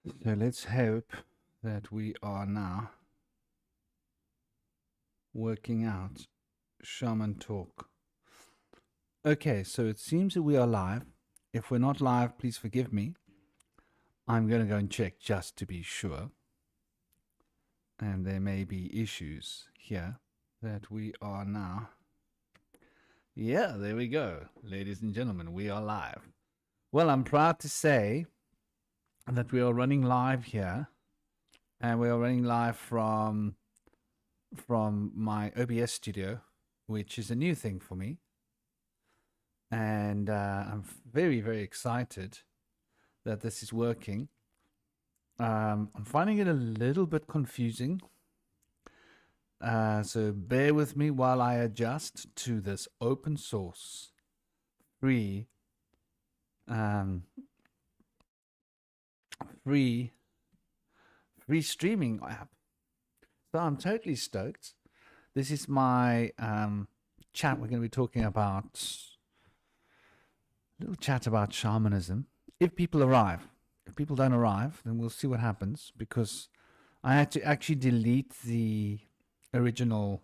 So let's hope that we are now working out Shaman Talk. Okay, so it seems that we are live. If we're not live, please forgive me. I'm going to go and check just to be sure. And there may be issues here that we are now. Yeah, there we go. Ladies and gentlemen, we are live. Well, I'm proud to say that we are running live here. And we are running live from my OBS studio, which is a new thing for me. And I'm very, very excited that this is working. I'm finding it a little bit confusing. So bear with me while I adjust to this open source, free, free streaming app. So I'm totally stoked. This is my chat. We're going to be talking about a little chat about shamanism. If people arrive, if people don't arrive, then we'll see what happens, because I had to actually delete the original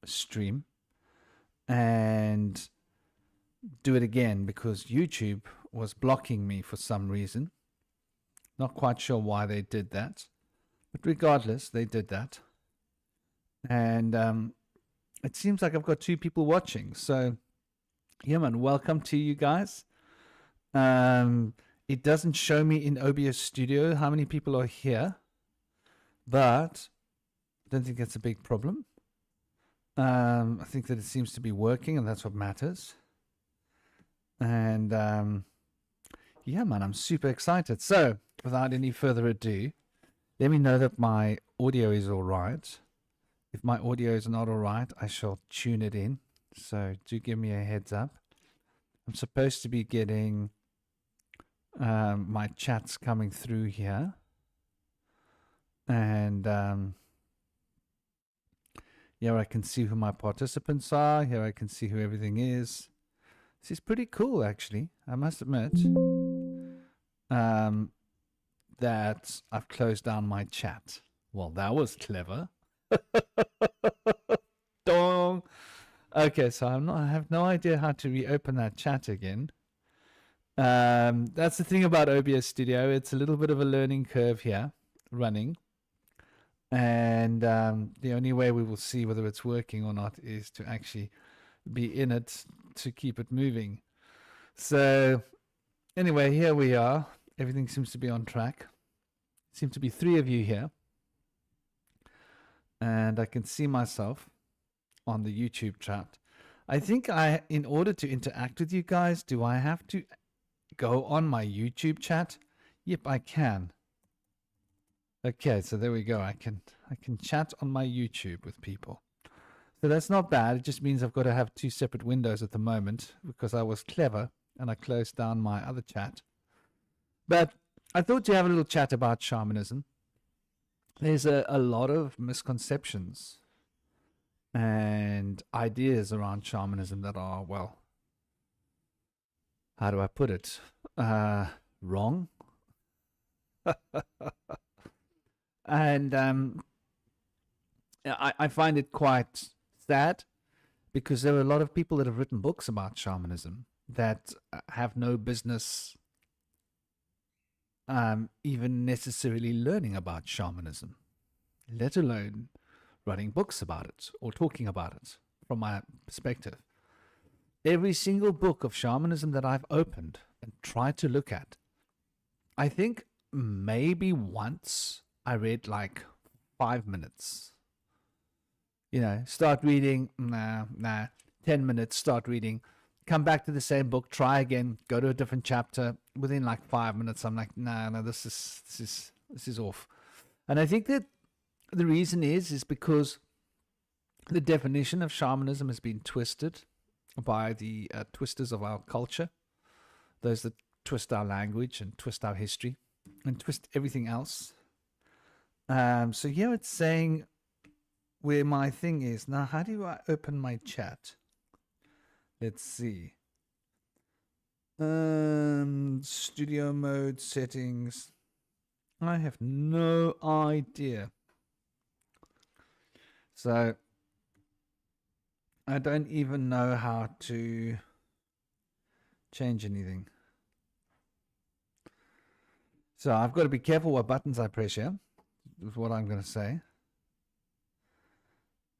stream and do it again because YouTube was blocking me for some reason. Not quite sure why they did that, but regardless, they did that. And it seems like I've got 2 people watching. So, yeah, man, welcome to you guys. It doesn't show me in OBS Studio how many people are here, but I don't think that's a big problem. I think that it seems to be working, and that's what matters. And yeah, man, I'm super excited. So, without any further ado, let me know that my audio is all right. If my audio is not all right, I shall tune it in. So, do give me a heads up. I'm supposed to be getting my chats coming through here. And here I can see who my participants are. Here I can see who everything is. This is pretty cool, actually. I must admit that I've closed down my chat. Well, that was clever. Dong. Okay, so I have no idea how to reopen that chat again. That's the thing about OBS Studio. It's a little bit of a learning curve here, running. And the only way we will see whether it's working or not is to actually be in it to keep it moving. So anyway, here we are. Everything seems to be on track. Seem to be 3 of you here. And I can see myself on the YouTube chat. I think in order to interact with you guys, do I have to go on my YouTube chat? Yep, I can. Okay, so there we go. I can chat on my YouTube with people. So that's not bad. It just means I've got to have 2 separate windows at the moment because I was clever and I closed down my other chat. But I thought to have a little chat about shamanism. There's a lot of misconceptions and ideas around shamanism that are, well, how do I put it? Wrong. And I find it quite sad because there are a lot of people that have written books about shamanism that have no business even necessarily learning about shamanism, let alone writing books about it or talking about it from my perspective. Every single book of shamanism that I've opened and tried to look at, I think maybe once I read like 5 minutes. You know, start reading, nah. 10 minutes, start reading, come back to the same book, try again, go to a different chapter. Within like 5 minutes, I'm like, no, this is off. And I think that the reason is because the definition of shamanism has been twisted by the twisters of our culture, those that twist our language and twist our history and twist everything else. So here it's saying where my thing is. Now, how do I open my chat? Let's see. Studio mode settings. I have no idea. So I don't even know how to change anything. So I've got to be careful what buttons I press here, is what I'm going to say.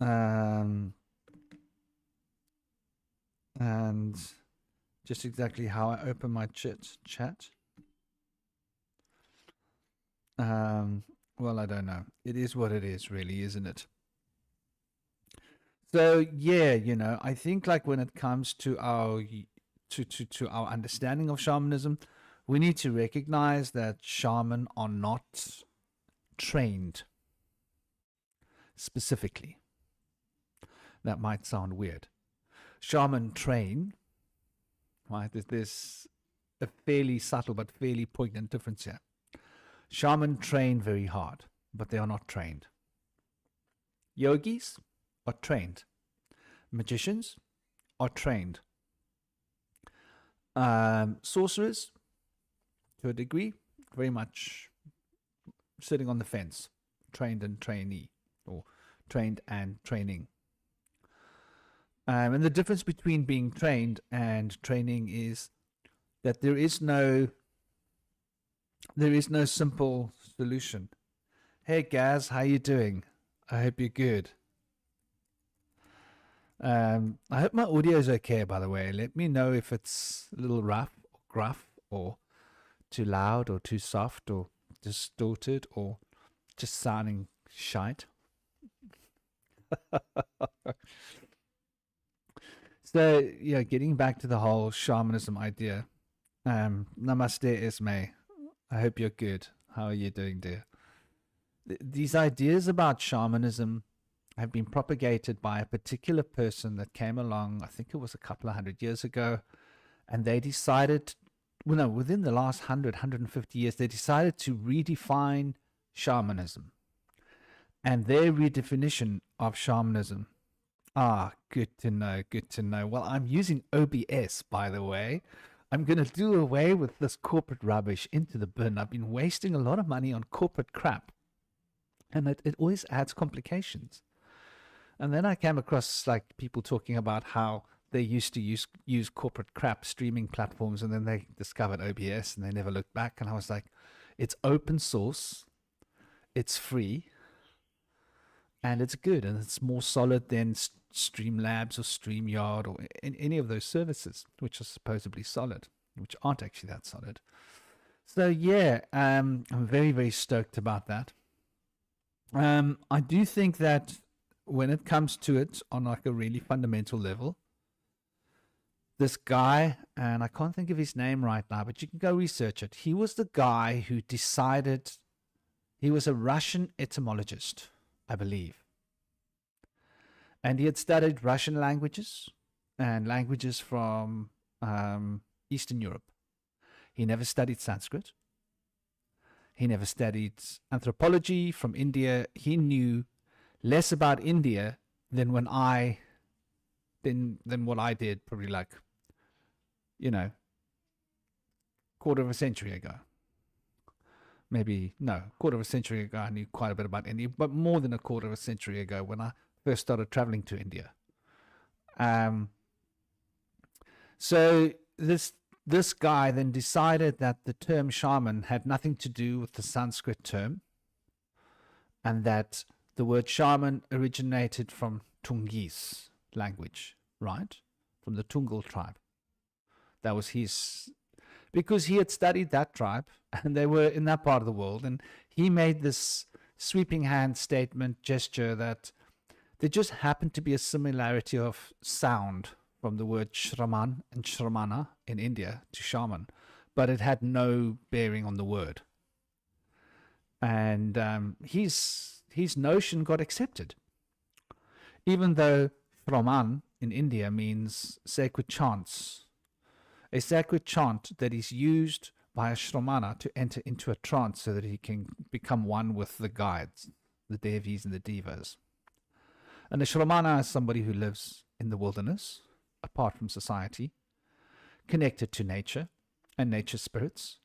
And just exactly how I open my chat. Well, I don't know. It is what it is, really, isn't it? So yeah, I think like when it comes to our our understanding of shamanism, we need to recognize that shaman are not trained specifically. That might sound weird. Shaman train, right? There's a fairly subtle but fairly poignant difference here. Shaman train very hard, but they are not trained. Yogis are trained. Magicians are trained. Sorcerers, to a degree, very much sitting on the fence, trained and trainee, or trained and training. And the difference between being trained and training is that there is no simple solution. Hey Gaz, how you doing? I hope you're good. I hope my audio is okay, by the way. Let me know if it's a little rough or gruff or too loud or too soft or distorted or just sounding shite. So, yeah, getting back to the whole shamanism idea. Namaste, Ismay. I hope you're good. How are you doing, dear? These ideas about shamanism have been propagated by a particular person that came along, I think it was a couple of 100 years ago, and they decided, well, no, within the last 150 years, they decided to redefine shamanism. And their redefinition of shamanism, good to know, good to know. Well, I'm using OBS, by the way. I'm going to do away with this corporate rubbish into the bin. I've been wasting a lot of money on corporate crap, and it always adds complications. And then I came across like people talking about how they used to use corporate crap streaming platforms, and then they discovered OBS and they never looked back. And I was like, it's open source, it's free, and it's good, and it's more solid than Streamlabs or StreamYard or any of those services, which are supposedly solid, which aren't actually that solid. So yeah, I'm very, very stoked about that. I do think that when it comes to it on like a really fundamental level, this guy, and I can't think of his name right now, but you can go research it. He was the guy who decided, he was a Russian etymologist, I believe. And he had studied Russian languages and languages from Eastern Europe. He never studied Sanskrit. He never studied anthropology from India. He knew less about India than what I did probably like, quarter of a century ago. Maybe, no, quarter of a century ago I knew quite a bit about India, but more than a quarter of a century ago when I first started traveling to India. So this guy then decided that the term shaman had nothing to do with the Sanskrit term, and that the word shaman originated from Tungis language, right? From the Tungal tribe. That was his, because he had studied that tribe and they were in that part of the world, and he made this sweeping hand statement gesture that there just happened to be a similarity of sound from the word shraman and shramana in India to shaman, but it had no bearing on the word. And his notion got accepted, even though shraman in India means sacred chants, a sacred chant that is used by a shramana to enter into a trance so that he can become one with the guides, the devis and the devas. And a shramana is somebody who lives in the wilderness, apart from society, connected to nature and nature spirits.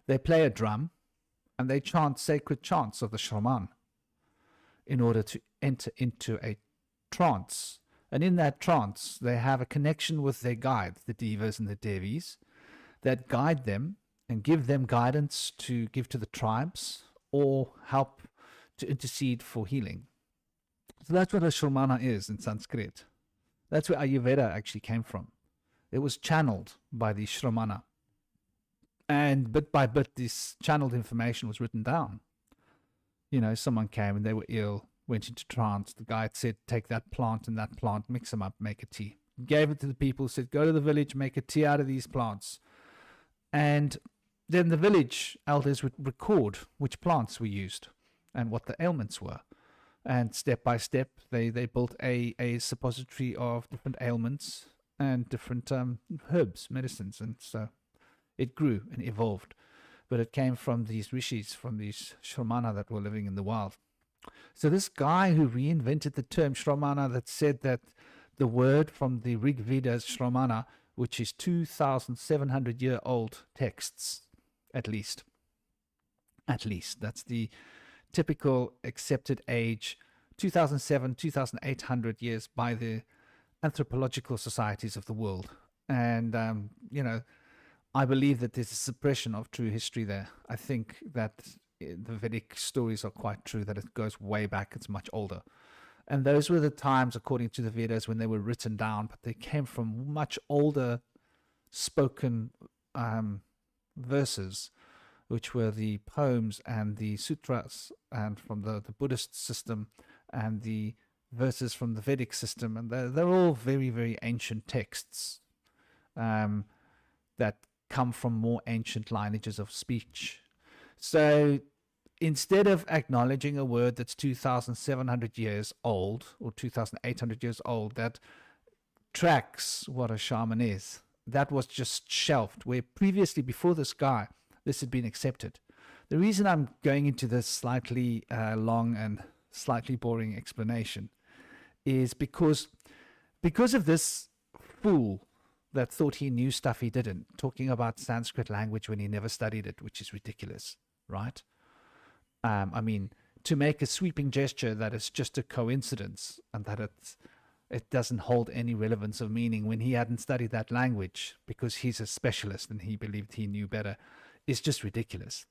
They play a drum, and they chant sacred chants of the shaman in order to enter into a trance. And in that trance, they have a connection with their guides, the devas and the devis, that guide them and give them guidance to give to the tribes or help to intercede for healing. So that's what a shramana is in Sanskrit. That's where Ayurveda actually came from. It was channeled by the shramana. And bit by bit, this channeled information was written down. You know, someone came and they were ill, went into trance. The guide said, take that plant and that plant, mix them up, make a tea. Gave it to the people, said, go to the village, make a tea out of these plants. And then the village elders would record which plants were used and what the ailments were. And step by step, they built a suppository of different ailments and different herbs, medicines. And so it grew and evolved. But it came from these rishis, from these shramana that were living in the wild. So this guy who reinvented the term shramana, that said that the word from the Rig Veda's shramana, which is 2,700-year-old texts, at least. That's the typical accepted age, 2,800 years by the anthropological societies of the world. And, you know, I believe that there's a suppression of true history there. I think that the Vedic stories are quite true, that it goes way back, it's much older. And those were the times, according to the Vedas, when they were written down, but they came from much older spoken verses, which were the poems and the sutras, and from the Buddhist system, and the verses from the Vedic system. And they're all very, very ancient texts that come from more ancient lineages of speech. So instead of acknowledging a word that's 2,700 years old or 2,800 years old that tracks what a shaman is, that was just shelved, where previously, before this guy, this had been accepted. The reason I'm going into this slightly long and slightly boring explanation is because of this fool that thought he knew stuff he didn't, talking about Sanskrit language when he never studied it, which is ridiculous, right? I mean, to make a sweeping gesture that it's just a coincidence and that it doesn't hold any relevance of meaning when he hadn't studied that language because he's a specialist and he believed he knew better, is just ridiculous.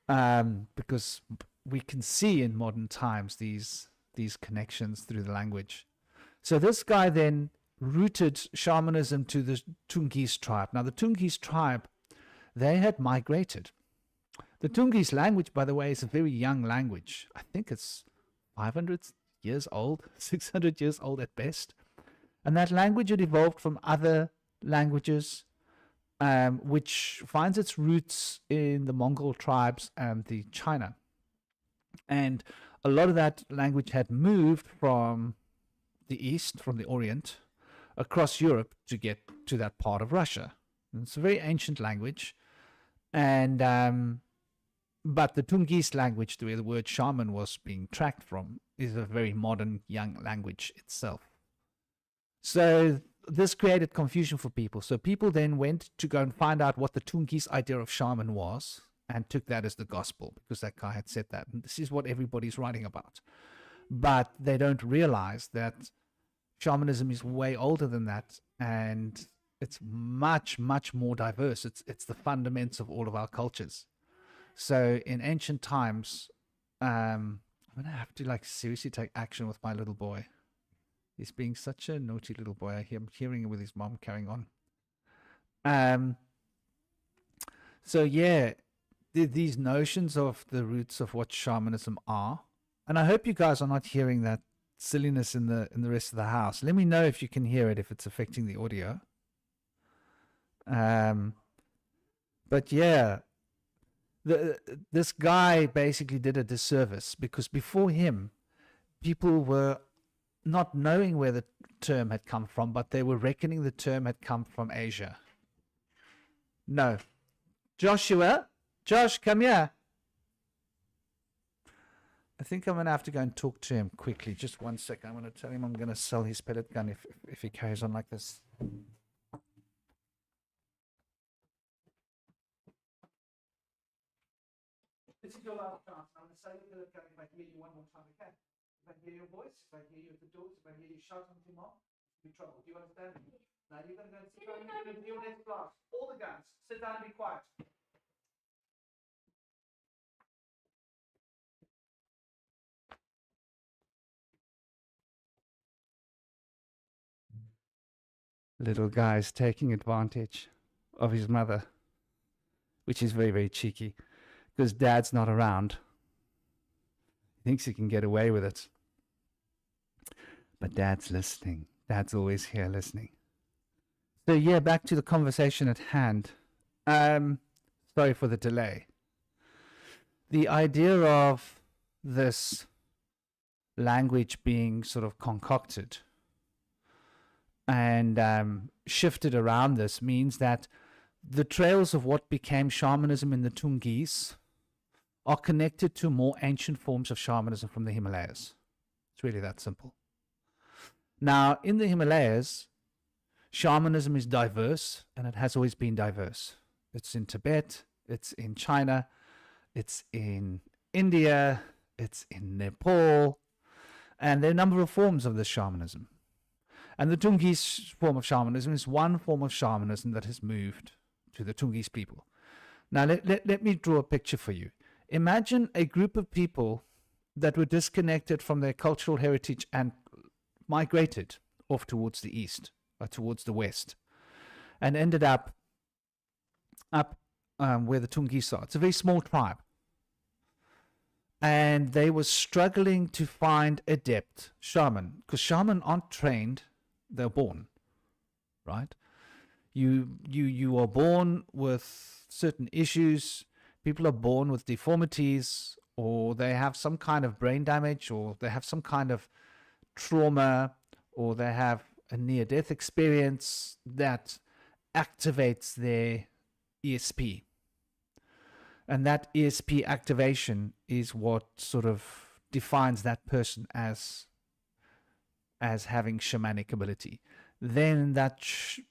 Because we can see in modern times these connections through the language. So this guy then rooted shamanism to the Tungis tribe. Now the Tungis tribe, they had migrated. The Tungis language, by the way, is a very young language. I think it's 500 years old, 600 years old at best. And that language had evolved from other languages, which finds its roots in the Mongol tribes and the China. And a lot of that language had moved from the east, from the Orient, across Europe to get to that part of Russia. And it's a very ancient language. And but the Tungis language, where the word shaman was being tracked from, is a very modern, young language itself. So this created confusion for people. So people then went to go and find out what the Tungis idea of shaman was and took that as the gospel because that guy had said that. And this is what everybody's writing about. But they don't realize that shamanism is way older than that, and it's much, much more diverse. It's the fundamentals of all of our cultures. So in ancient times, I'm going to have to seriously take action with my little boy. He's being such a naughty little boy. I'm hearing him with his mom carrying on. So yeah, these notions of the roots of what shamanism are, and I hope you guys are not hearing that silliness in the rest of the house. Let me know if you can hear it, if it's affecting the audio. But yeah, this guy basically did a disservice because before him, people were not knowing where the term had come from, but they were reckoning the term had come from Asia. No. Josh, come here. I think I'm going to have to go and talk to him quickly. Just 1 second. I'm going to tell him I'm going to sell his pellet gun if he carries on like this. is your last chance. I'm going to say it to the cat. If I hear you one more time, I can. If I hear your voice, if I hear you at the doors, if I hear you shouting to mom, you'll be trouble. Do you understand me? Now you're going to go and sit down and you're going to do your next class. All the guns, sit down and be quiet. Little guy's taking advantage of his mother, which is very, very cheeky, because dad's not around. He thinks he can get away with it. But dad's listening. Dad's always here listening. So yeah, back to the conversation at hand. Sorry for the delay. The idea of this language being sort of concocted and shifted around this means that the trails of what became shamanism in the Tungis are connected to more ancient forms of shamanism from the Himalayas. It's really that simple. Now, in the Himalayas, shamanism is diverse, and it has always been diverse. It's in Tibet, it's in China, it's in India, it's in Nepal, and there are a number of forms of this shamanism. And the Tungis form of shamanism is one form of shamanism that has moved to the Tungis people. Now, let me draw a picture for you. Imagine a group of people that were disconnected from their cultural heritage and migrated off towards the east, or towards the west, and ended up where the Tungis are. It's a very small tribe. And they were struggling to find adept shaman, because shaman aren't trained, they're born, right? You are born with certain issues. People are born with deformities, or they have some kind of brain damage, or they have some kind of trauma, or they have a near-death experience that activates their ESP. And that ESP activation is what sort of defines that person as having shamanic ability. Then that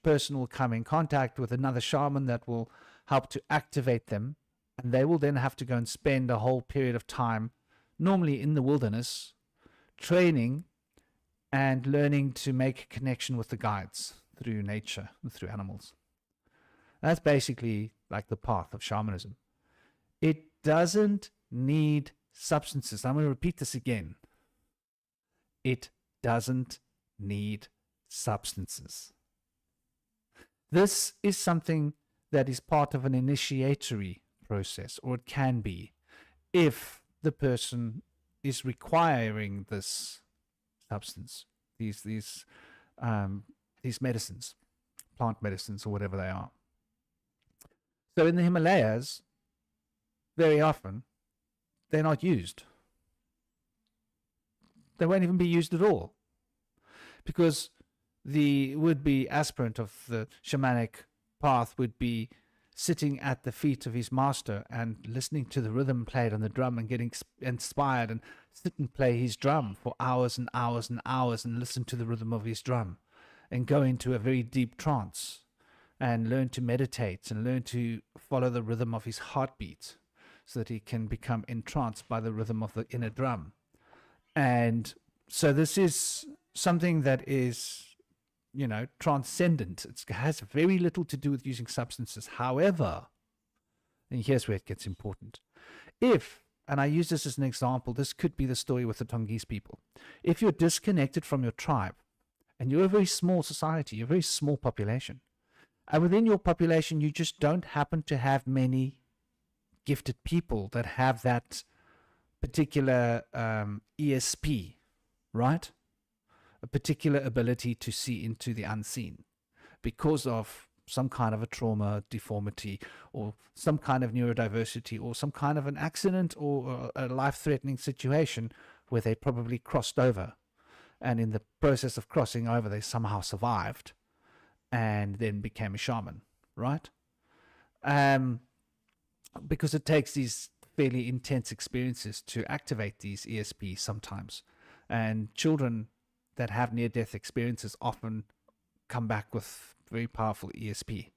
person will come in contact with another shaman that will help to activate them, and they will then have to go and spend a whole period of time, normally in the wilderness, training and learning to make a connection with the guides through nature and through animals. That's basically like the path of shamanism. It doesn't need substances. I'm going to repeat this again. It doesn't need substances. This is something that is part of an initiatory process, or it can be, if the person is requiring this substance, these medicines, plant medicines, or whatever they are. So in the Himalayas, very often, they're not used. They won't even be used at all, because the would-be aspirant of the shamanic path would be sitting at the feet of his master and listening to the rhythm played on the drum and getting inspired, and sit and play his drum for hours and hours and hours and listen to the rhythm of his drum and go into a very deep trance and learn to meditate and learn to follow the rhythm of his heartbeat so that he can become entranced by the rhythm of the inner drum. And so this is something that is, transcendent. It has very little to do with using substances. However, and here's where it gets important. And I use this as an example, this could be the story with the Tongis people. If you're disconnected from your tribe, and you're a very small society, you're a very small population, and within your population, you just don't happen to have many gifted people that have that particular ESP, right? A particular ability to see into the unseen because of some kind of a trauma, deformity, or some kind of neurodiversity, or some kind of an accident or a life-threatening situation where they probably crossed over. And in the process of crossing over, they somehow survived and then became a shaman, right? Because it takes these fairly intense experiences to activate these ESPs sometimes. And children that have near-death experiences often come back with very powerful ESP.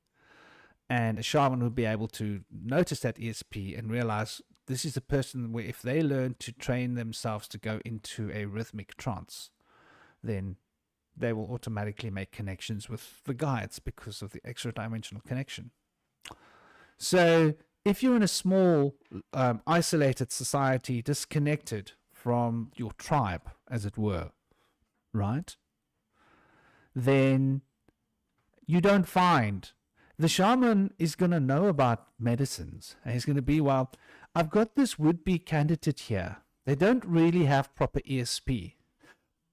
And a shaman would be able to notice that ESP and realize this is a person where if they learn to train themselves to go into a rhythmic trance, then they will automatically make connections with the guides because of the extra dimensional connection. So if you're in a small, isolated society, disconnected from your tribe, as it were, right, then you don't find the shaman is going to know about medicines, and he's going to be, well, I've got this would-be candidate here. They don't really have proper ESP,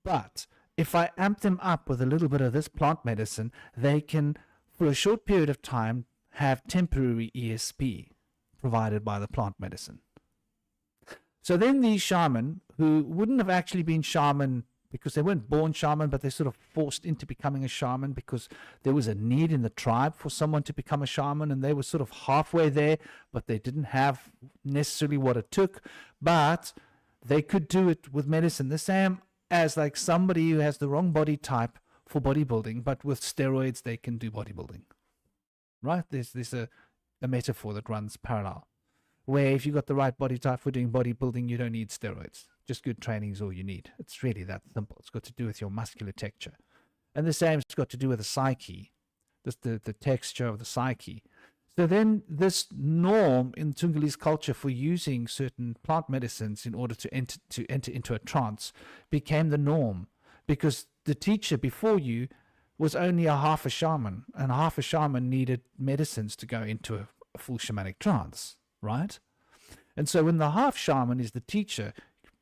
but if I amp them up with a little bit of this plant medicine, they can, for a short period of time, have temporary ESP provided by the plant medicine. So then these shaman, who wouldn't have actually been shaman because they weren't born shaman, but they're sort of forced into becoming a shaman because there was a need in the tribe for someone to become a shaman, and they were sort of halfway there, but they didn't have necessarily what it took, but they could do it with medicine. The same as like somebody who has the wrong body type for bodybuilding, but with steroids they can do bodybuilding, right? There's a metaphor that runs parallel, where if you've got the right body type for doing bodybuilding, you don't need steroids. Just good training is all you need. It's really that simple. It's got to do with your muscular texture. And the same has got to do with the psyche, the texture of the psyche. So then this norm in Tungale's culture for using certain plant medicines in order to enter into a trance became the norm, because the teacher before you was only a half a shaman, and half a shaman needed medicines to go into a full shamanic trance, right? And so when the half shaman is the teacher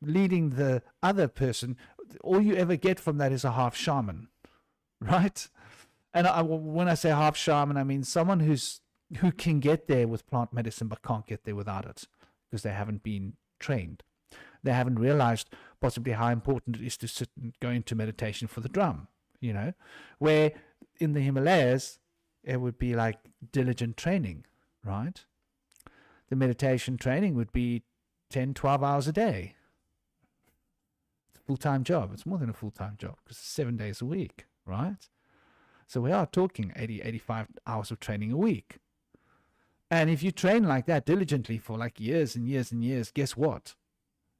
leading the other person, all you ever get from that is a half shaman, right? And when I say half shaman, I mean someone who can get there with plant medicine but can't get there without it because they haven't been trained. They haven't realized possibly how important it is to sit and go into meditation for the drum, you know, where in the Himalayas it would be like diligent training, right? The meditation training would be 10, 12 hours a day. It's a full-time job. It's more than a full-time job because it's 7 days a week, right? So we are talking 80, 85 hours of training a week. And if you train like that diligently for like years and years and years, guess what?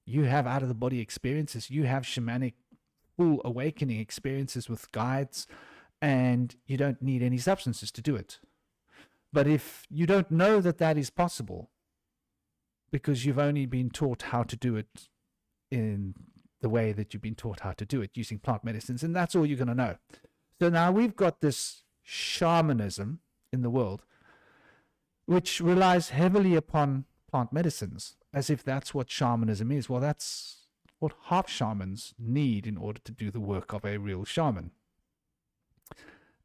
You have out-of-the-body experiences. You have shamanic full awakening experiences with guides, and you don't need any substances to do it. But if you don't know that that is possible because you've only been taught how to do it in the way that you've been taught how to do it using plant medicines, and that's all you're going to know. So now we've got this shamanism in the world which relies heavily upon plant medicines, as if that's what shamanism is. Well, that's what half shamans need in order to do the work of a real shaman.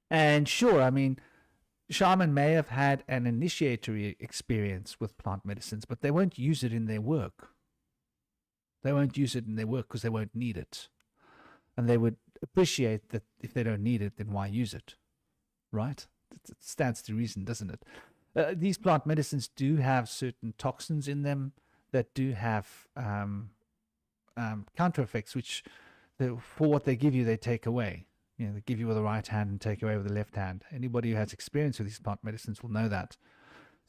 And sure, I mean, shaman may have had an initiatory experience with plant medicines, but they won't use it in their work. They won't use it in their work because they won't need it. And they would appreciate that if they don't need it, then why use it? Right? It stands to reason, doesn't it? These plant medicines do have certain toxins in them that do have counter effects, which for what they give you, they take away. You know, they give you with the right hand and take away with the left hand. Anybody who has experience with these plant medicines will know that.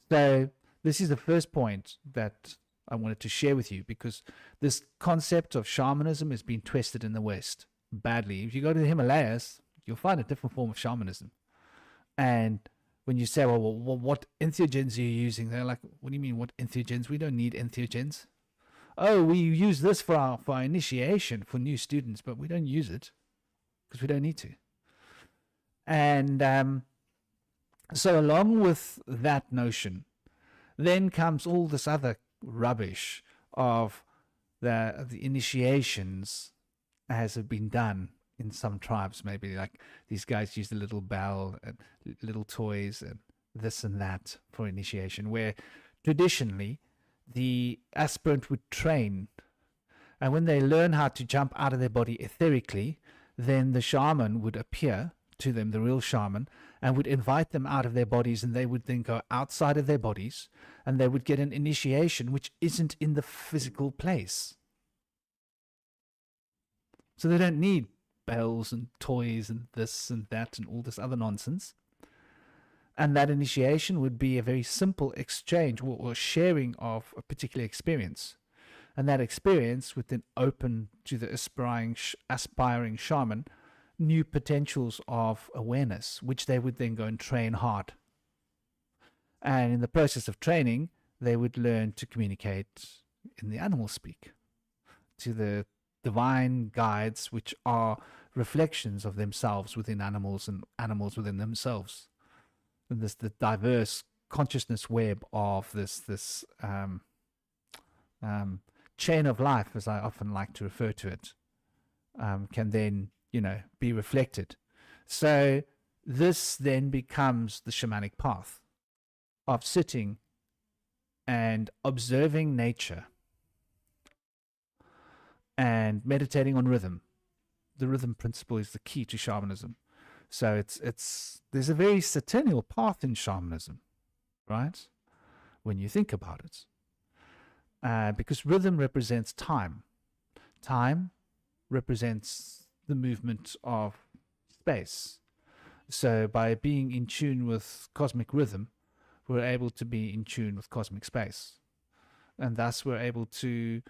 So this is the first point that I wanted to share with you, because this concept of shamanism has been twisted in the West badly. If you go to the Himalayas, you'll find a different form of shamanism. And when you say, well, what entheogens are you using? They're like, what do you mean, what entheogens? We don't need entheogens. Oh, we use this for our initiation for new students, but we don't use it because we don't need to. And so along with that notion, then comes all this other rubbish of the initiations as have been done in some tribes. Maybe like these guys use the little bell and little toys and this and that for initiation, where traditionally the aspirant would train, and when they learn how to jump out of their body etherically, then the shaman would appear to them, the real shaman, and would invite them out of their bodies, and they would then go outside of their bodies and they would get an initiation which isn't in the physical place. So they don't need bells and toys and this and that and all this other nonsense. And that initiation would be a very simple exchange or sharing of a particular experience. And that experience would then open to the aspiring shaman new potentials of awareness, which they would then go and train hard. And in the process of training, they would learn to communicate in the animal speak to the divine guides, which are reflections of themselves within animals and animals within themselves. And this the diverse consciousness web of this chain of life, as I often like to refer to it, can then be reflected. So this then becomes the shamanic path of sitting and observing nature and meditating on rhythm. The rhythm principle is the key to shamanism. So there's a very centennial path in shamanism, right? When you think about it, because rhythm represents time. Time represents the movement of space. So by being in tune with cosmic rhythm, we're able to be in tune with cosmic space, and thus we're able to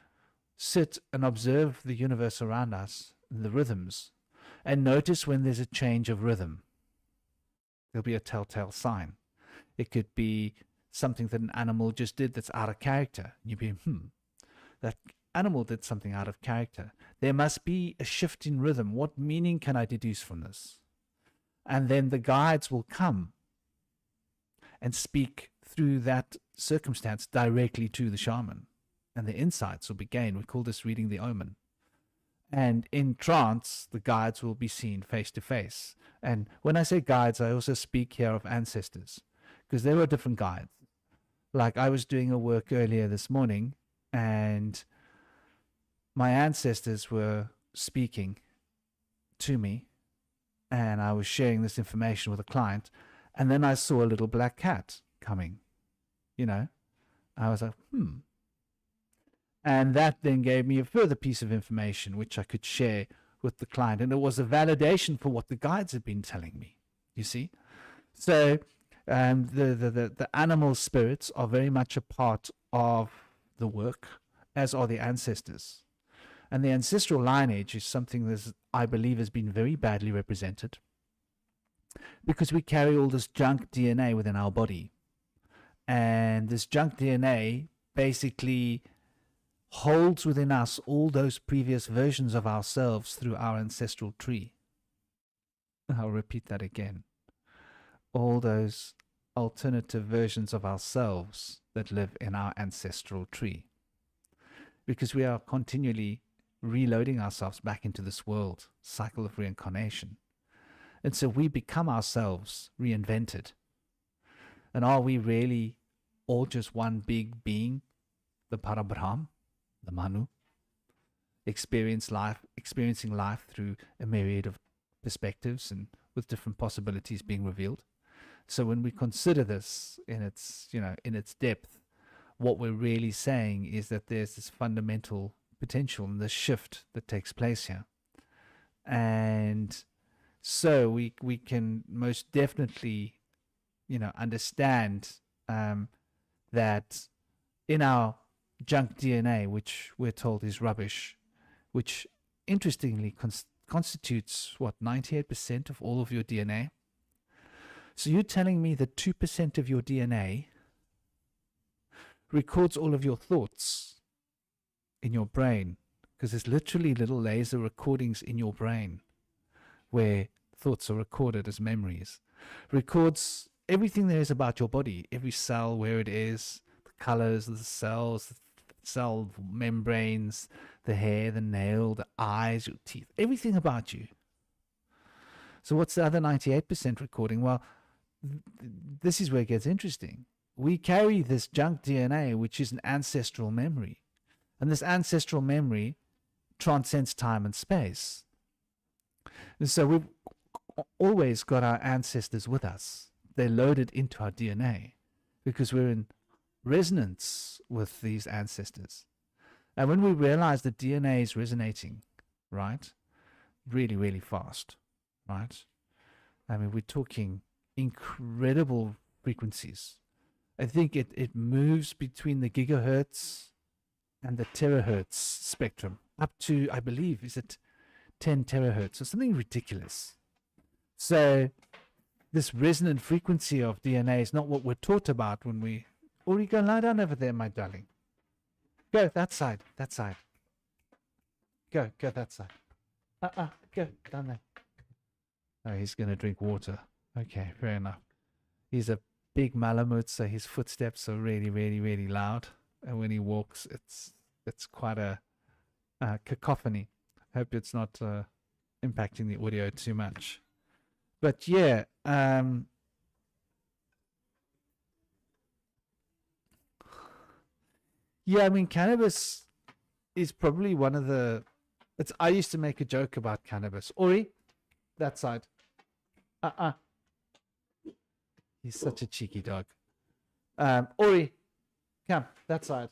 sit and observe the universe around us, the rhythms, and notice when there's a change of rhythm. There'll be a telltale sign. It could be something that an animal just did that's out of character. You'd be, that animal did something out of character. There must be a shift in rhythm. What meaning can I deduce from this? And then the guides will come and speak through that circumstance directly to the shaman. And the insights will be gained. We call this reading the omen. And in trance, the guides will be seen face to face. And when I say guides, I also speak here of ancestors, because there were different guides. Like I was doing a work earlier this morning, and my ancestors were speaking to me, and I was sharing this information with a client, and then I saw a little black cat coming. I was like, And that then gave me a further piece of information which I could share with the client. And it was a validation for what the guides had been telling me, you see. So the animal spirits are very much a part of the work, as are the ancestors. And the ancestral lineage is something that I believe has been very badly represented, because we carry all this junk DNA within our body. And this junk DNA basically holds within us all those previous versions of ourselves through our ancestral tree. I'll repeat that again. All those alternative versions of ourselves that live in our ancestral tree. Because we are continually reloading ourselves back into this world, cycle of reincarnation. And so we become ourselves reinvented. And are we really all just one big being, the Parabrahm, the Manu, experiencing life through a myriad of perspectives and with different possibilities being revealed? So when we consider this in its depth, what we're really saying is that there's this fundamental potential and this shift that takes place here. And so we can most definitely, understand that in our junk DNA, which we're told is rubbish, which interestingly constitutes 98% of all of your DNA. So you're telling me that 2% of your DNA records all of your thoughts in your brain, because there's literally little laser recordings in your brain where thoughts are recorded as memories. Records everything there is about your body, every cell, where it is, the colors of the cells, the cell membranes, the hair, the nail, the eyes, your teeth, everything about you. So what's the other 98% recording? Well, this is where it gets interesting. We carry this junk DNA, which is an ancestral memory. And this ancestral memory transcends time and space. And so we've always got our ancestors with us. They're loaded into our DNA because we're in resonance with these ancestors. And when we realize that DNA is resonating, right, really fast, right? I mean, we're talking incredible frequencies. I think it moves between the gigahertz and the terahertz spectrum up to, I believe, is it 10 terahertz or something ridiculous. So this resonant frequency of DNA is not what we're taught about when we, or you go lie down over there, my darling. Go that side, that side. Go that side. Go down there. Oh, he's going to drink water. Okay, fair enough. He's a big Malamute, so his footsteps are really, really, really loud. And when he walks, it's quite a cacophony. Hope it's not impacting the audio too much. But yeah, yeah, I mean, cannabis is probably one of the. I used to make a joke about cannabis. Ori, that side. He's such a cheeky dog. Ori, come, that side.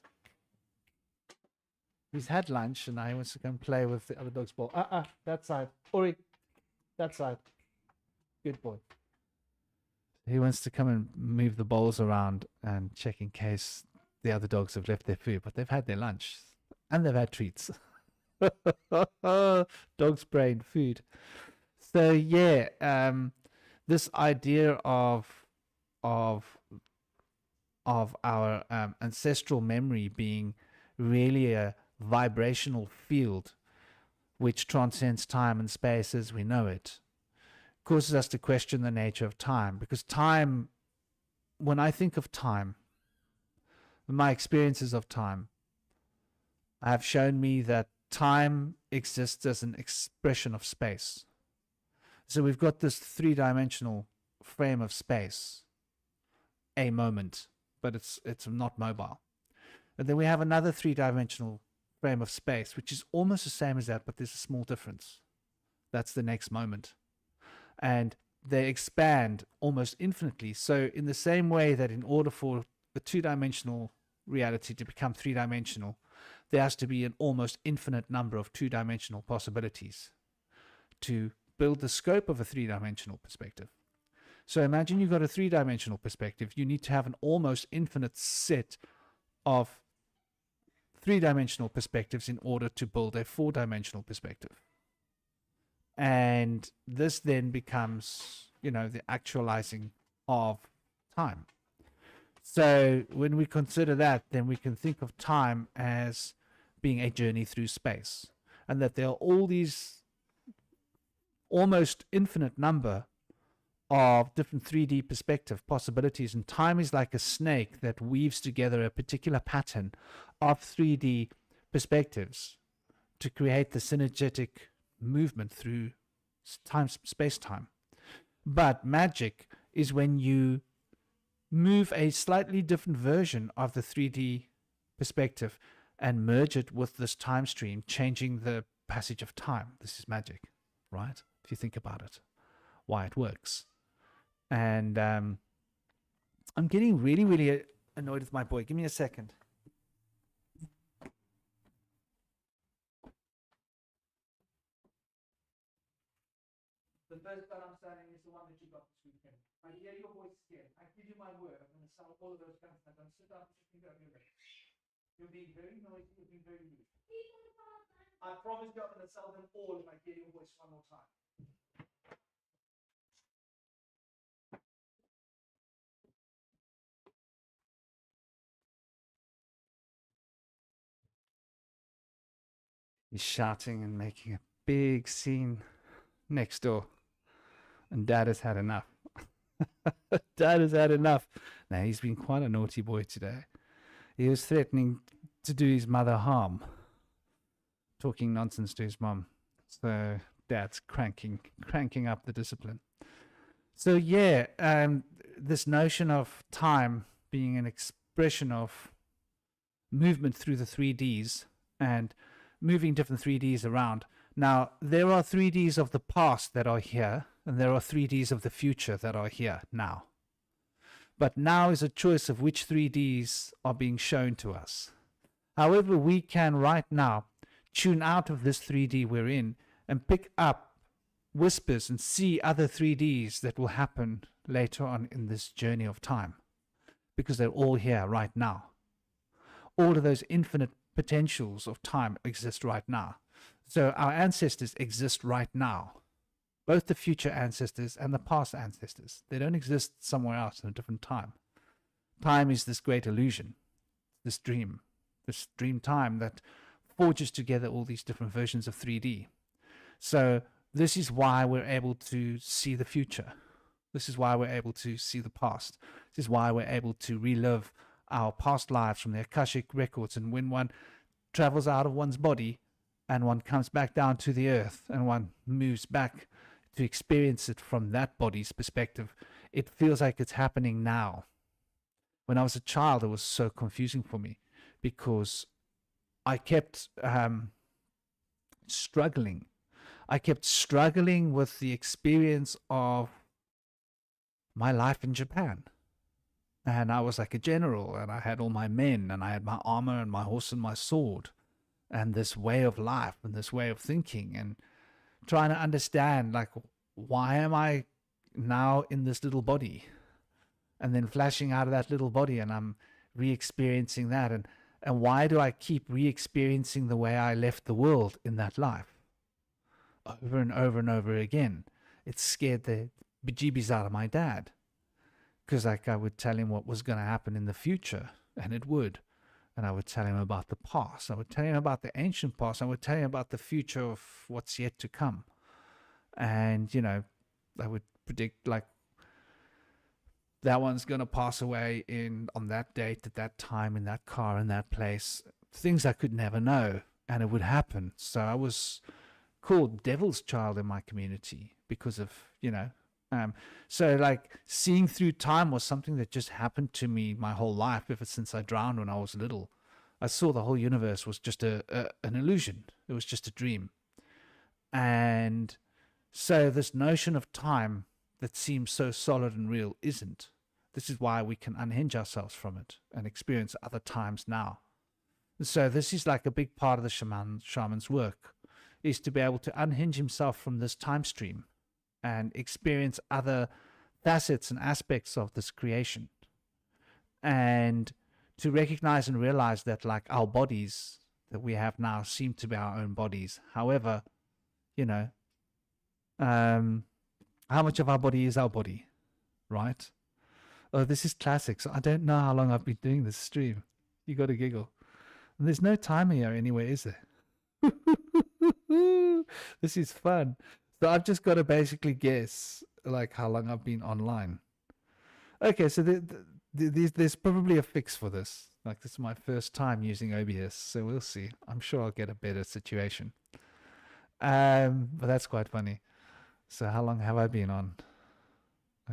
He's had lunch and now he wants to come play with the other dog's ball. That side. Ori, that side. Good boy. He wants to come and move the bowls around and check in case the other dogs have left their food, but they've had their lunch and they've had treats. Dog's brain food. So yeah, this idea of our ancestral memory being really a vibrational field which transcends time and space as we know it causes us to question the nature of time, because time, when I think of time, my experiences of time have shown me that time exists as an expression of space. So we've got this three-dimensional frame of space, a moment, but it's not mobile. And then we have another three-dimensional frame of space, which is almost the same as that, but there's a small difference. That's the next moment. And they expand almost infinitely. So in the same way that in order for the two-dimensional reality to become three-dimensional, there has to be an almost infinite number of two-dimensional possibilities to build the scope of a three-dimensional perspective. So imagine you've got a three-dimensional perspective. You need to have an almost infinite set of three-dimensional perspectives in order to build a four-dimensional perspective. And this then becomes, the actualizing of time. So when we consider that, then we can think of time as being a journey through space, and that there are all these almost infinite number of different 3D perspective possibilities, and time is like a snake that weaves together a particular pattern of 3D perspectives to create the synergetic movement through space-time. But magic is when you move a slightly different version of the 3D perspective and merge it with this time stream, changing the passage of time. This is magic, right? If you think about it, why it works. And I'm getting really, really annoyed with my boy. Give me a second. The first one I'm selling is the one that you got this weekend. I hear your voice scared. I give you my word. I'm going to sell all of those guns. I'm going to sit down and just think over your legs. You're being very noisy. You're being very rude. I promise you I'm going to sell them all if I hear your voice one more time. He's shouting and making a big scene next door. And Dad has had enough. Dad has had enough. Now, he's been quite a naughty boy today. He was threatening to do his mother harm, talking nonsense to his mom. So Dad's cranking up the discipline. So yeah, this notion of time being an expression of movement through the 3Ds and moving different 3Ds around. Now, there are 3Ds of the past that are here, and there are 3Ds of the future that are here now. But now is a choice of which 3Ds are being shown to us. However, we can right now tune out of this 3D we're in and pick up whispers and see other 3Ds that will happen later on in this journey of time, because they're all here right now. All of those infinite potentials of time exist right now. So our ancestors exist right now, both the future ancestors and the past ancestors. They don't exist somewhere else in a different time. Time is this great illusion, this dream time that forges together all these different versions of 3D. So this is why we're able to see the future. This is why we're able to see the past. This is why we're able to relive our past lives from the Akashic records. And when one travels out of one's body and one comes back down to the earth and one moves back to experience it from that body's perspective, it feels like it's happening now. When I was a child, it was so confusing for me because I kept struggling. I kept struggling with the experience of my life in Japan. And I was like a general, and I had all my men, and I had my armor and my horse and my sword, and this way of life and this way of thinking, and trying to understand, like, why am I now in this little body? And then flashing out of that little body, and I'm re-experiencing that. And why do I keep re-experiencing the way I left the world in that life? Over and over and over again. It scared the bejeebies out of my dad. Because like I would tell him what was going to happen in the future, and it would. And I would tell him about the past. I would tell him about the ancient past. I would tell him about the future of what's yet to come. And, you know, I would predict, like, that one's going to pass away on that date, at that time, in that car, in that place. Things I could never know. And it would happen. So I was called Devil's Child in my community because of, you know, so like seeing through time was something that just happened to me my whole life, ever since I drowned when I was little. I saw the whole universe was just an illusion. It was just a dream. And so this notion of time that seems so solid and real isn't. This is why we can unhinge ourselves from it and experience other times now. So this is like a big part of the shaman's work, is to be able to unhinge himself from this time stream and experience other facets and aspects of this creation. And to recognize and realize that, like, our bodies that we have now seem to be our own bodies. However, you know, how much of our body is our body, right? Oh, this is classic. So I don't know how long I've been doing this stream. You got to giggle. And there's no timer here anywhere, is there? This is fun. So I've just got to basically guess, like, how long I've been online. Okay, so there's probably a fix for this. Like, this is my first time using OBS, so we'll see. I'm sure I'll get a better situation. But that's quite funny. So how long have I been on?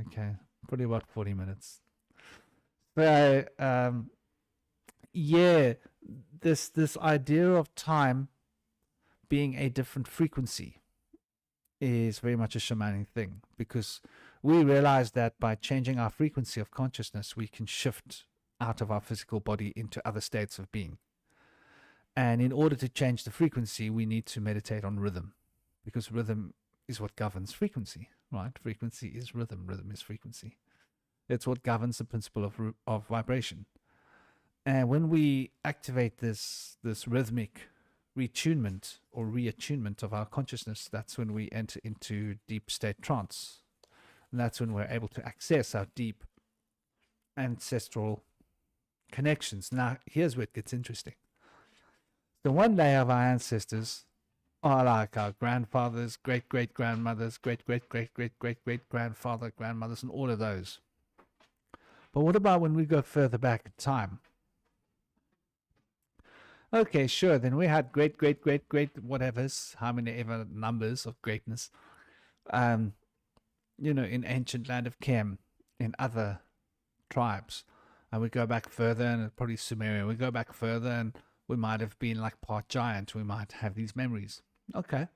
Okay, probably about 40 minutes. So, yeah, this idea of time being a different frequency is very much a shamanic thing, because we realize that by changing our frequency of consciousness, we can shift out of our physical body into other states of being. And in order to change the frequency, we need to meditate on rhythm, because rhythm is what governs frequency, right? Frequency is rhythm. Rhythm is frequency. It's what governs the principle of vibration. And when we activate this rhythmic retunement or reattunement of our consciousness, that's when we enter into deep state trance. And that's when we're able to access our deep ancestral connections. Now, here's where it gets interesting. The one layer of our ancestors are like our grandfathers, great-great-grandmothers, great-great-great-great-great-great-grandfather, grandmothers, and all of those. But what about when we go further back in time? Okay, sure, then we had great-great-great-great-whatevers, how many ever numbers of greatness, you know, in ancient land of Kem, in other tribes. And we go back further, and probably Sumeria. We go back further, and we might have been like part giant. We might have these memories. Okay.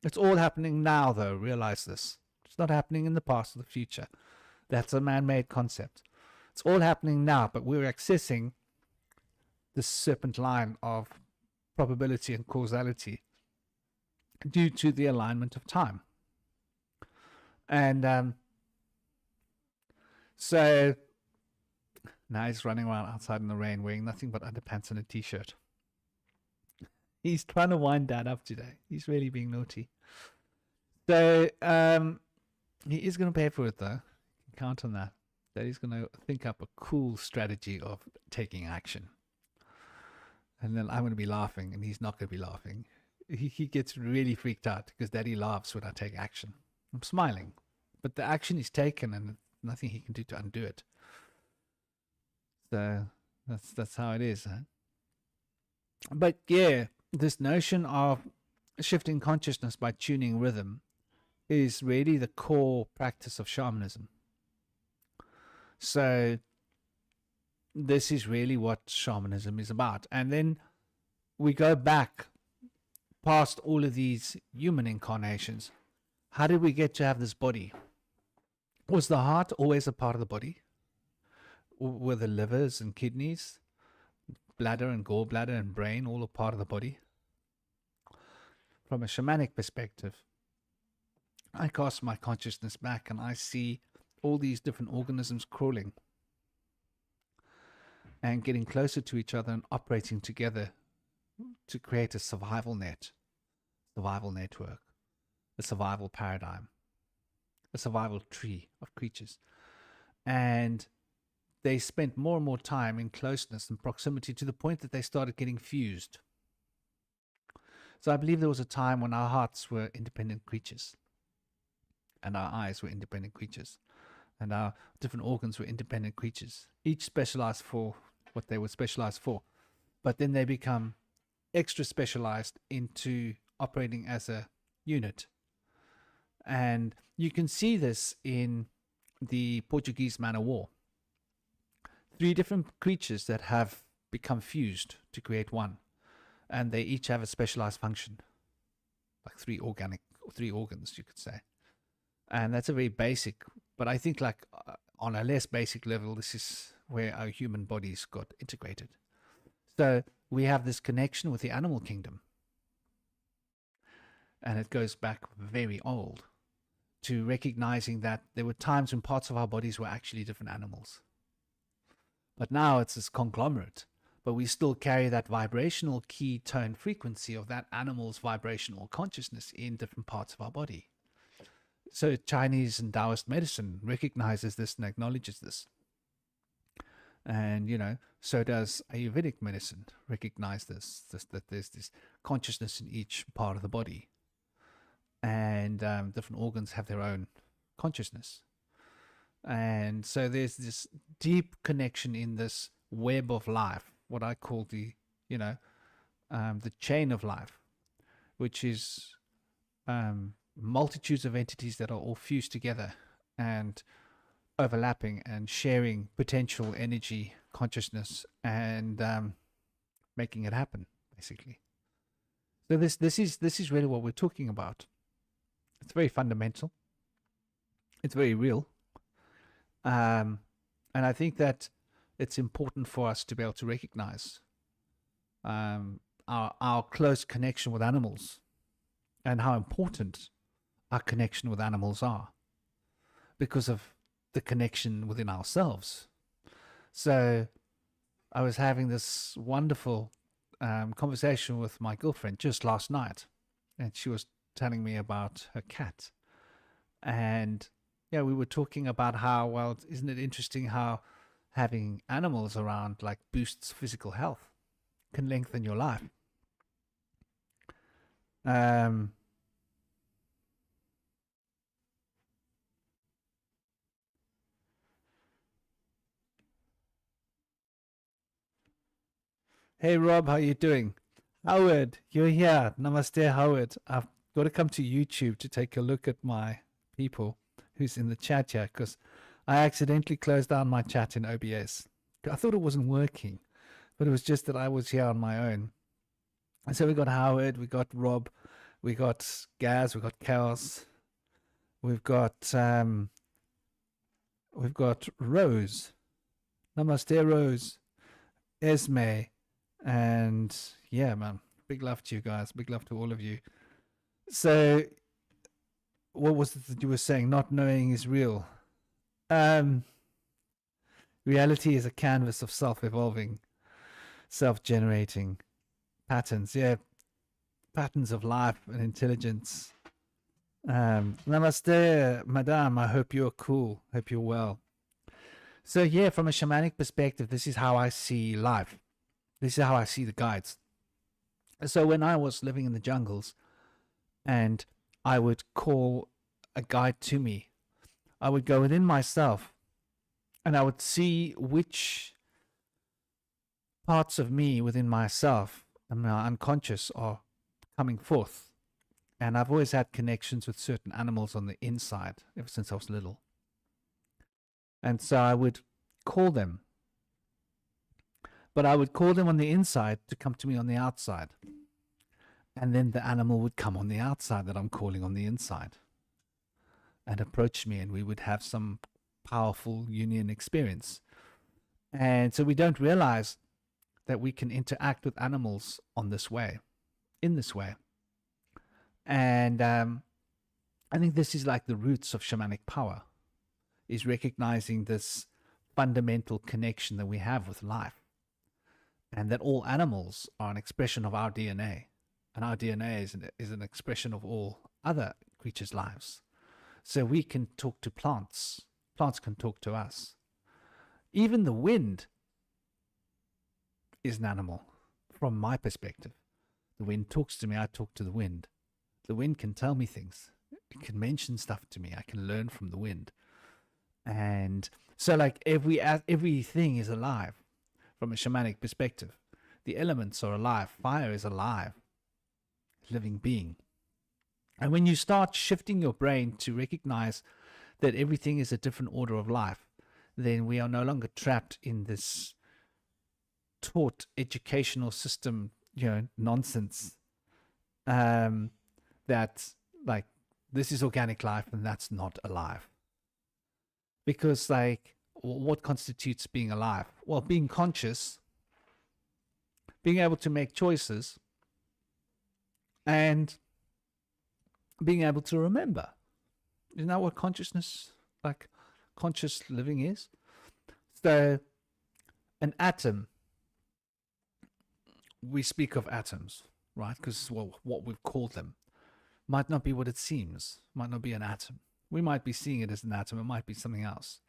It's all happening now, though. Realize this. It's not happening in the past or the future. That's a man-made concept. It's all happening now, but we're accessing this serpent line of probability and causality due to the alignment of time. And so now he's running around outside in the rain wearing nothing but underpants and a t-shirt. He's trying to wind Dad up today. He's really being naughty. So he is going to pay for it, though. Count on that. That he's going to think up a cool strategy of taking action. And then I'm going to be laughing, and he's not going to be laughing. He gets really freaked out because Daddy laughs when I take action. I'm smiling, but the action is taken, and nothing he can do to undo it. So that's how it is. Huh? But yeah, this notion of shifting consciousness by tuning rhythm is really the core practice of shamanism. So this is really what shamanism is about. And then we go back past all of these human incarnations. How did we get to have this body? Was the heart always a part of the body? Were the livers and kidneys, bladder and gallbladder and brain all a part of the body? From a shamanic perspective, I cast my consciousness back and I see all these different organisms crawling and getting closer to each other and operating together to create a survival net, survival network, a survival paradigm, a survival tree of creatures. And they spent more and more time in closeness and proximity to the point that they started getting fused. So I believe there was a time when our hearts were independent creatures and our eyes were independent creatures and our different organs were independent creatures, each specialized for what they were specialized for. But then they become extra specialized into operating as a unit. And you can see this in the Portuguese man of war. 3 different creatures that have become fused to create one. And they each have a specialized function. Like 3 organs, you could say. And that's a very basic, but I think like on a less basic level, this is where our human bodies got integrated. So we have this connection with the animal kingdom. And it goes back very old to recognizing that there were times when parts of our bodies were actually different animals. But now it's this conglomerate, but we still carry that vibrational key tone frequency of that animal's vibrational consciousness in different parts of our body. So Chinese and Taoist medicine recognizes this and acknowledges this. And, you know, so does Ayurvedic medicine recognize this that there's this consciousness in each part of the body. And different organs have their own consciousness. And so there's this deep connection in this web of life, what I call the chain of life, which is multitudes of entities that are all fused together and overlapping and sharing potential energy, consciousness, and making it happen, basically. So this is really what we're talking about. It's very fundamental. It's very real. And I think that it's important for us to be able to recognize our close connection with animals and how important our connection with animals are because of the connection within ourselves. So I was having this wonderful conversation with my girlfriend just last night, and she was telling me about her cat. And yeah, we were talking about how, well, isn't it interesting how having animals around like boosts physical health, can lengthen your life. Hey Rob, how you doing? Howard, you're here. Namaste, Howard. I've got to come to YouTube to take a look at my people who's in the chat here because I accidentally closed down my chat in OBS. I thought it wasn't working, but it was just that I was here on my own. And so we got Howard, we got Rob, we got Gaz, we got Chaos, we've got Rose. Namaste, Rose. Esme. And yeah, man, big love to you guys. Big love to all of you. So what was it that you were saying? Not knowing is real. Um, Reality is a canvas of self-evolving, self-generating patterns. Yeah, patterns of life and intelligence. Namaste, madame. I hope you're cool. Hope you're well. So yeah, from a shamanic perspective, this is how I see life. This is how I see the guides. So when I was living in the jungles and I would call a guide to me, I would go within myself and I would see which parts of me within myself and my unconscious are coming forth. And I've always had connections with certain animals on the inside ever since I was little. And so I would call them. But I would call them on the inside to come to me on the outside. And then the animal would come on the outside that I'm calling on the inside and approach me, and we would have some powerful union experience. And so we don't realize that we can interact with animals on this way, in this way. And I think this is like the roots of shamanic power, is recognizing this fundamental connection that we have with life, and that all animals are an expression of our DNA, and our DNA is an expression of all other creatures' lives. So we can talk to plants. Plants can talk to us. Even the wind is an animal from my perspective. The wind talks to me, I talk to the wind. The wind can tell me things. It can mention stuff to me. I can learn from the wind. And so like everything is alive from a shamanic perspective. The elements are alive. Fire is alive, living being. And when you start shifting your brain to recognize that everything is a different order of life, then we are no longer trapped in this taught educational system, nonsense. That like this is organic life and that's not alive. Because like what constitutes being alive? Well, being conscious, being able to make choices, and being able to remember. Isn't that what consciousness, like conscious living is? So an atom, we speak of atoms, right? Because what we've called them might not be what it seems, might not be an atom. We might be seeing it as an atom, it might be something else.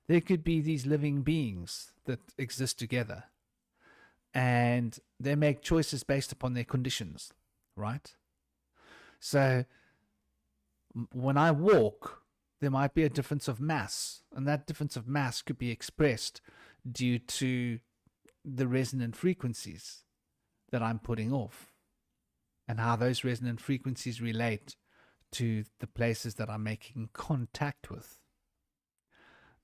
There could be these living beings that exist together and they make choices based upon their conditions, right? So when I walk, there might be a difference of mass, and that difference of mass could be expressed due to the resonant frequencies that I'm putting off and how those resonant frequencies relate to the places that I'm making contact with.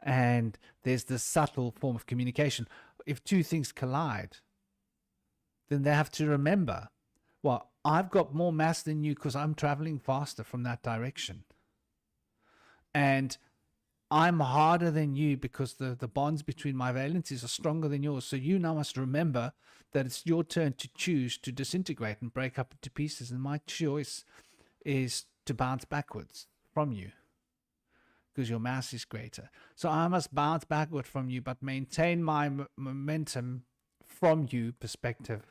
And there's this subtle form of communication. If two things collide, then they have to remember, well, I've got more mass than you because I'm traveling faster from that direction. And I'm harder than you because the bonds between my valencies are stronger than yours. So you now must remember that it's your turn to choose to disintegrate and break up into pieces. And my choice is to bounce backwards from you because your mass is greater. So I must bounce backward from you, but maintain my momentum from you perspective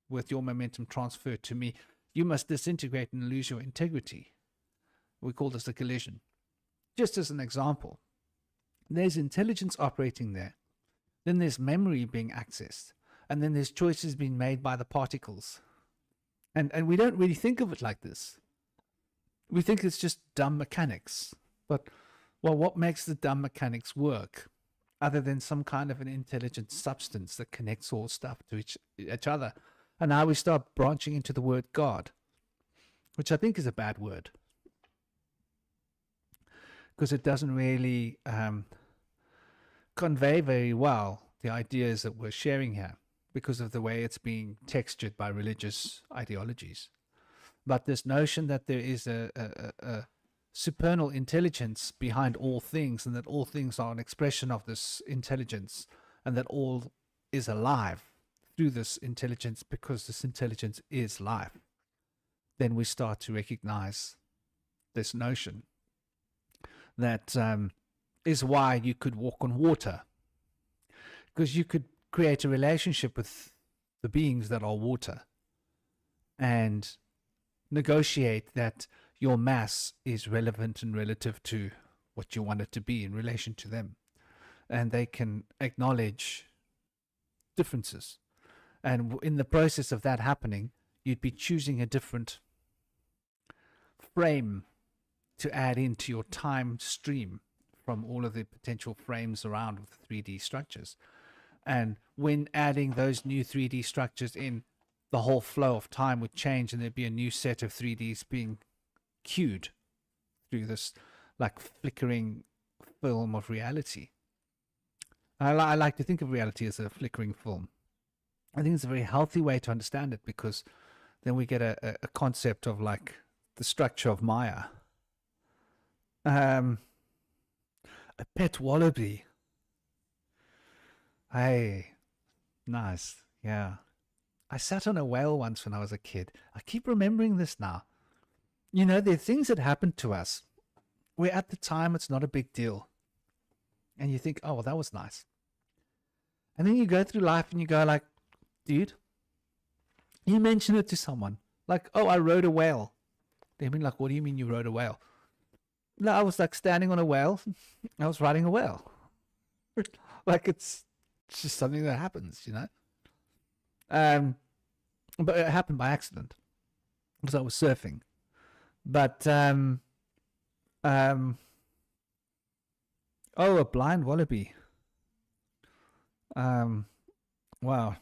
with your momentum transferred to me. You must disintegrate and lose your integrity. We call this a collision. Just as an example, there's intelligence operating there. Then there's memory being accessed. And then there's choices being made by the particles. And we don't really think of it like this. We think it's just dumb mechanics. But, well, what makes the dumb mechanics work other than some kind of an intelligent substance that connects all stuff to each other? And now we start branching into the word God, which I think is a bad word, because it doesn't really convey very well the ideas that we're sharing here because of the way it's being textured by religious ideologies. But this notion that there is a supernal intelligence behind all things, and that all things are an expression of this intelligence, and that all is alive through this intelligence because this intelligence is life, then we start to recognize this notion that is why you could walk on water, because you could create a relationship with the beings that are water and negotiate that your mass is relevant and relative to what you want it to be in relation to them. And they can acknowledge differences. And in the process of that happening, you'd be choosing a different frame to add into your time stream from all of the potential frames around with 3D structures. And when adding those new 3D structures in, the whole flow of time would change, and there'd be a new set of 3Ds being cued through this like flickering film of reality. I like to think of reality as a flickering film. I think it's a very healthy way to understand it, because then we get a concept of like the structure of Maya. A pet wallaby. Hey, nice. Yeah. I sat on a whale once when I was a kid. I keep remembering this now. You know, there are things that happen to us where at the time it's not a big deal. And you think, oh, well, that was nice. And then you go through life and you go like, dude, you mention it to someone. Like, oh, I rode a whale. They've been like, what do you mean you rode a whale? No, I was like standing on a whale. I was riding a whale. Like it's just something that happens, you know? But it happened by accident because I was surfing. But oh, a blind wallaby. Wow.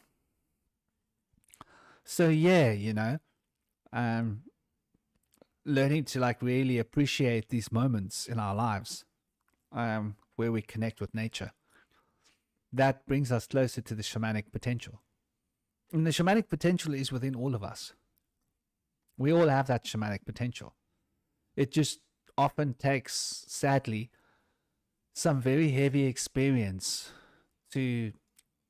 So yeah, you know, learning to like really appreciate these moments in our lives, where we connect with nature. That brings us closer to the shamanic potential. And the shamanic potential is within all of us. We all have that shamanic potential. It just often takes, sadly, some very heavy experience to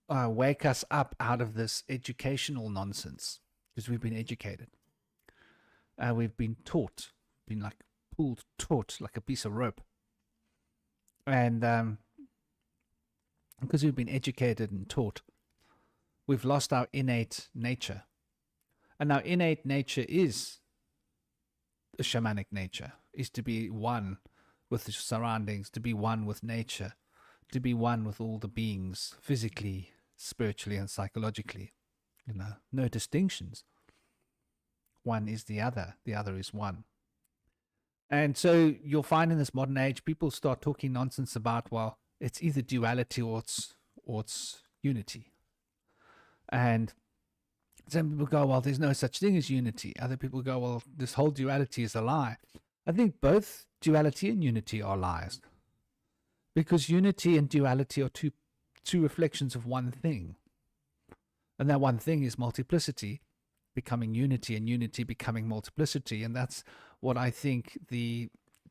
wake us up out of this educational nonsense, because we've been educated. We've been taught, been like pulled taut like a piece of rope. And because we've been educated and taught, we've lost our innate nature. And our innate nature is a shamanic nature, is to be one with the surroundings, to be one with nature, to be one with all the beings, physically, spiritually, and psychologically. You know, no distinctions. One is the other is one. And so you'll find in this modern age, people start talking nonsense about, well, it's either duality or it's unity. And some people go, well, there's no such thing as unity. Other people go, well, this whole duality is a lie. I think both duality and unity are lies, because unity and duality are two reflections of one thing. And that one thing is multiplicity becoming unity, and unity becoming multiplicity. And that's what I think the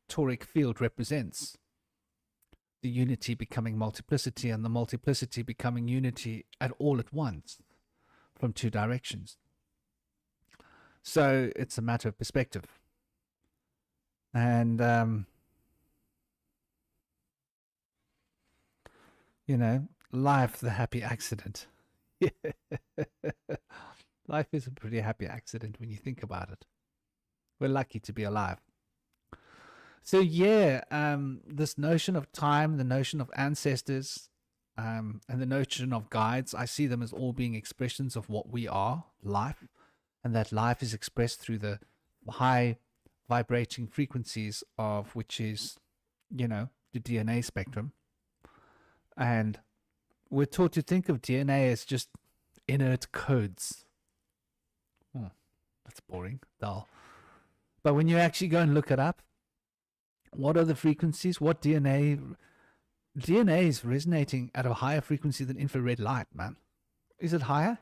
toric field represents. The unity becoming multiplicity, and the multiplicity becoming unity at all at once from two directions. So it's a matter of perspective. And, you know, life, the happy accident. Life is a pretty happy accident when you think about it. We're lucky to be alive. So yeah, this notion of time, the notion of ancestors, and the notion of guides, I see them as all being expressions of what we are, life, and that life is expressed through the high vibrating frequencies of which is, you know, the DNA spectrum. And we're taught to think of DNA as just inert codes. That's boring, dull. But when you actually go and look it up, what are the frequencies? What DNA is resonating at a higher frequency than infrared light, man. Is it higher?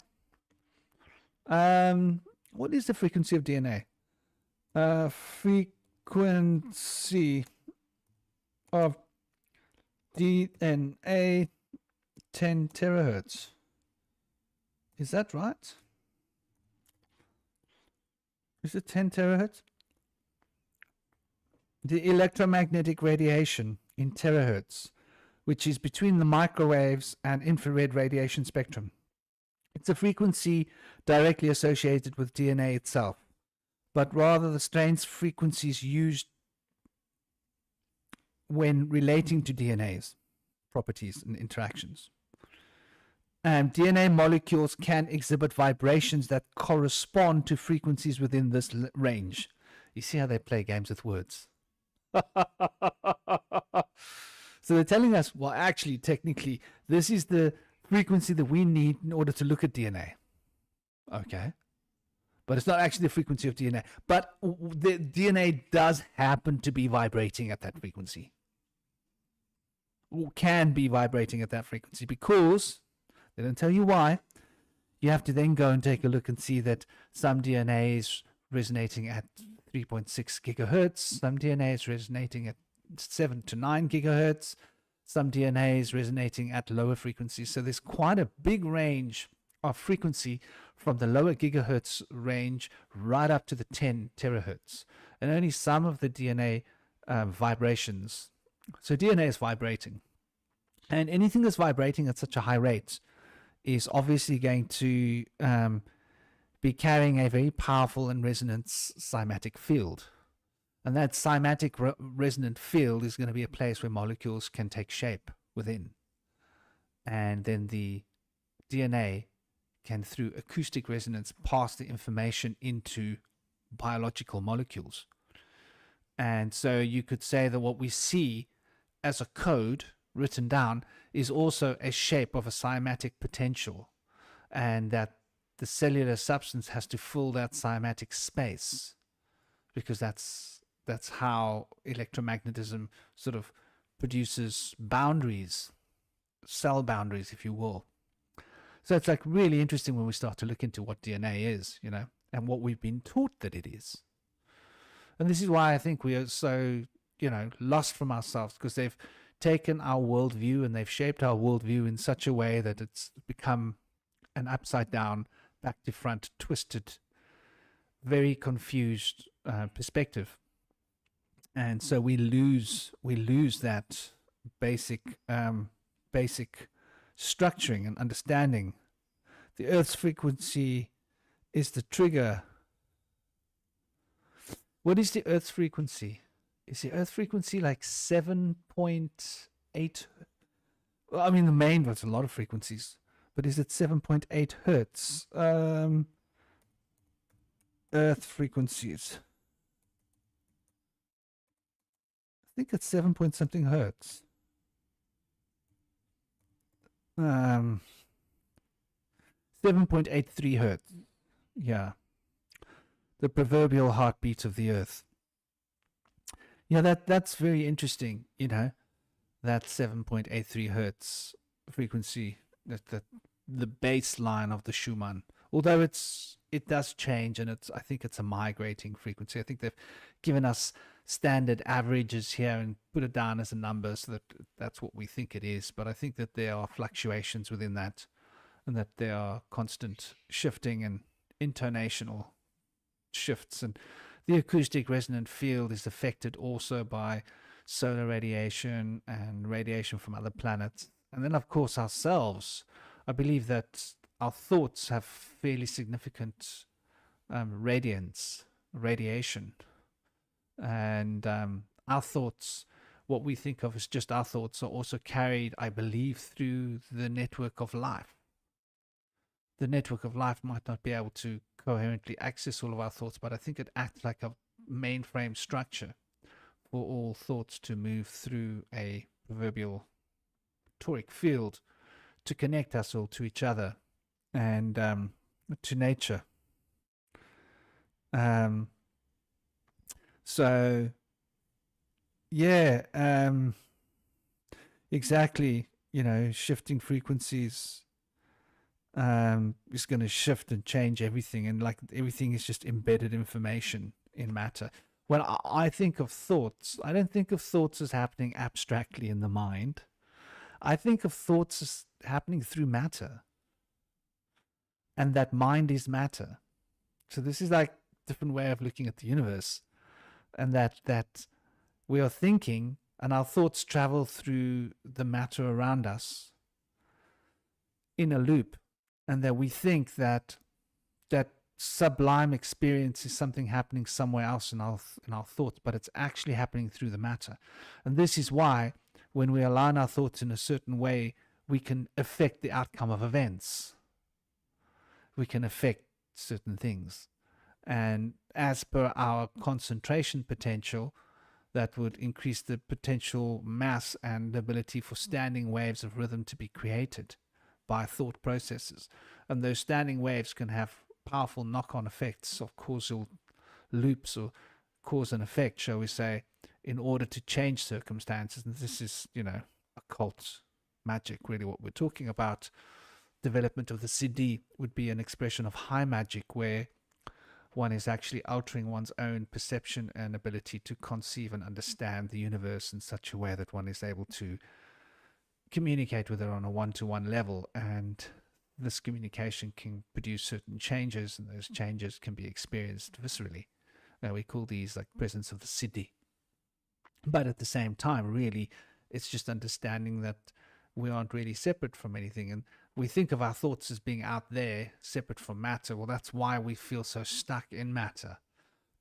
What is the frequency of DNA? Frequency of DNA 10 terahertz. Is that right? Is it 10 terahertz? the electromagnetic radiation in terahertz, which is between the microwaves and infrared radiation spectrum. It's a frequency directly associated with DNA itself, but rather the strange frequencies used when relating to DNA's properties and interactions. And DNA molecules can exhibit vibrations that correspond to frequencies within this range. You see how they play games with words? So they're telling us, well, actually, technically, this is the frequency that we need in order to look at DNA. Okay. But it's not actually the frequency of DNA. But the DNA does happen to be vibrating at that frequency. Or can be vibrating at that frequency, because they don't tell you why. You have to then go and take a look and see that some DNA is resonating at 3.6 gigahertz. Some DNA is resonating at 7 to 9 gigahertz. Some DNA is resonating at lower frequencies. So there's quite a big range of frequency from the lower gigahertz range right up to the 10 terahertz. And only some of the DNA vibrations. So DNA is vibrating. And anything that's vibrating at such a high rate is obviously going to be carrying a very powerful and resonant cymatic field. And that cymatic resonant field is going to be a place where molecules can take shape within. And then the DNA can, through acoustic resonance, pass the information into biological molecules. And so you could say that what we see as a code written down is also a shape of a cymatic potential, and that the cellular substance has to fill that cymatic space, because that's how electromagnetism sort of produces boundaries, cell boundaries, if you will. So it's like really interesting when we start to look into what DNA is, you know, and what we've been taught that it is. And this is why I think we are so, you know, lost from ourselves, because they've taken our worldview and they've shaped our worldview in such a way that it's become an upside down, back to front, twisted, very confused perspective. And so we lose that basic structuring and understanding. The Earth's frequency is the trigger. What is the Earth's frequency? Is the Earth frequency like 7.8? Well, I mean, the main, there's a lot of frequencies, but is it 7.8 hertz? Earth frequencies. I think it's 7 point something hertz. 7.83 hertz. Yeah. The proverbial heartbeat of the Earth. Yeah, that's very interesting, you know, that 7.83 hertz frequency, the baseline of the Schumann. Although it does change, and I think it's a migrating frequency. I think they've given us standard averages here and put it down as a number, so that's what we think it is. But I think that there are fluctuations within that, and that there are constant shifting and intonational shifts. And the acoustic resonant field is affected also by solar radiation and radiation from other planets. And then, of course, ourselves. I believe that our thoughts have fairly significant radiation. And our thoughts, what we think of as just our thoughts, are also carried, I believe, through the network of life. The network of life might not be able to coherently access all of our thoughts, but I think it acts like a mainframe structure for all thoughts to move through a proverbial toric field to connect us all to each other and to nature. So yeah, exactly, you know, shifting frequencies is going to shift and change everything, and like everything is just embedded information in matter. When I think of thoughts, I don't think of thoughts as happening abstractly in the mind. I think of thoughts as happening through matter, and that mind is matter. So this is like a different way of looking at the universe, and that We are thinking, and our thoughts travel through the matter around us in a loop, and that we think that that sublime experience is something happening somewhere else in our thoughts, but it's actually happening through the matter. And this is why when we align our thoughts in a certain way, we can affect the outcome of events. We can affect certain things. And as per our concentration potential, that would increase the potential mass and the ability for standing waves of rhythm to be created by thought processes. And those standing waves can have powerful knock-on effects of causal loops or cause and effect, shall we say, in order to change circumstances. And this is, occult magic, really what we're talking about. Development of the Siddhi would be an expression of high magic where one is actually altering one's own perception and ability to conceive and understand the universe in such a way that one is able to communicate with it on a one-to-one level, and this communication can produce certain changes, and those changes can be experienced viscerally. We call these like presence of the Siddhi. But at the same time, really, it's just understanding that we aren't really separate from anything, and we think of our thoughts as being out there, separate from matter. Well, that's why we feel so stuck in matter.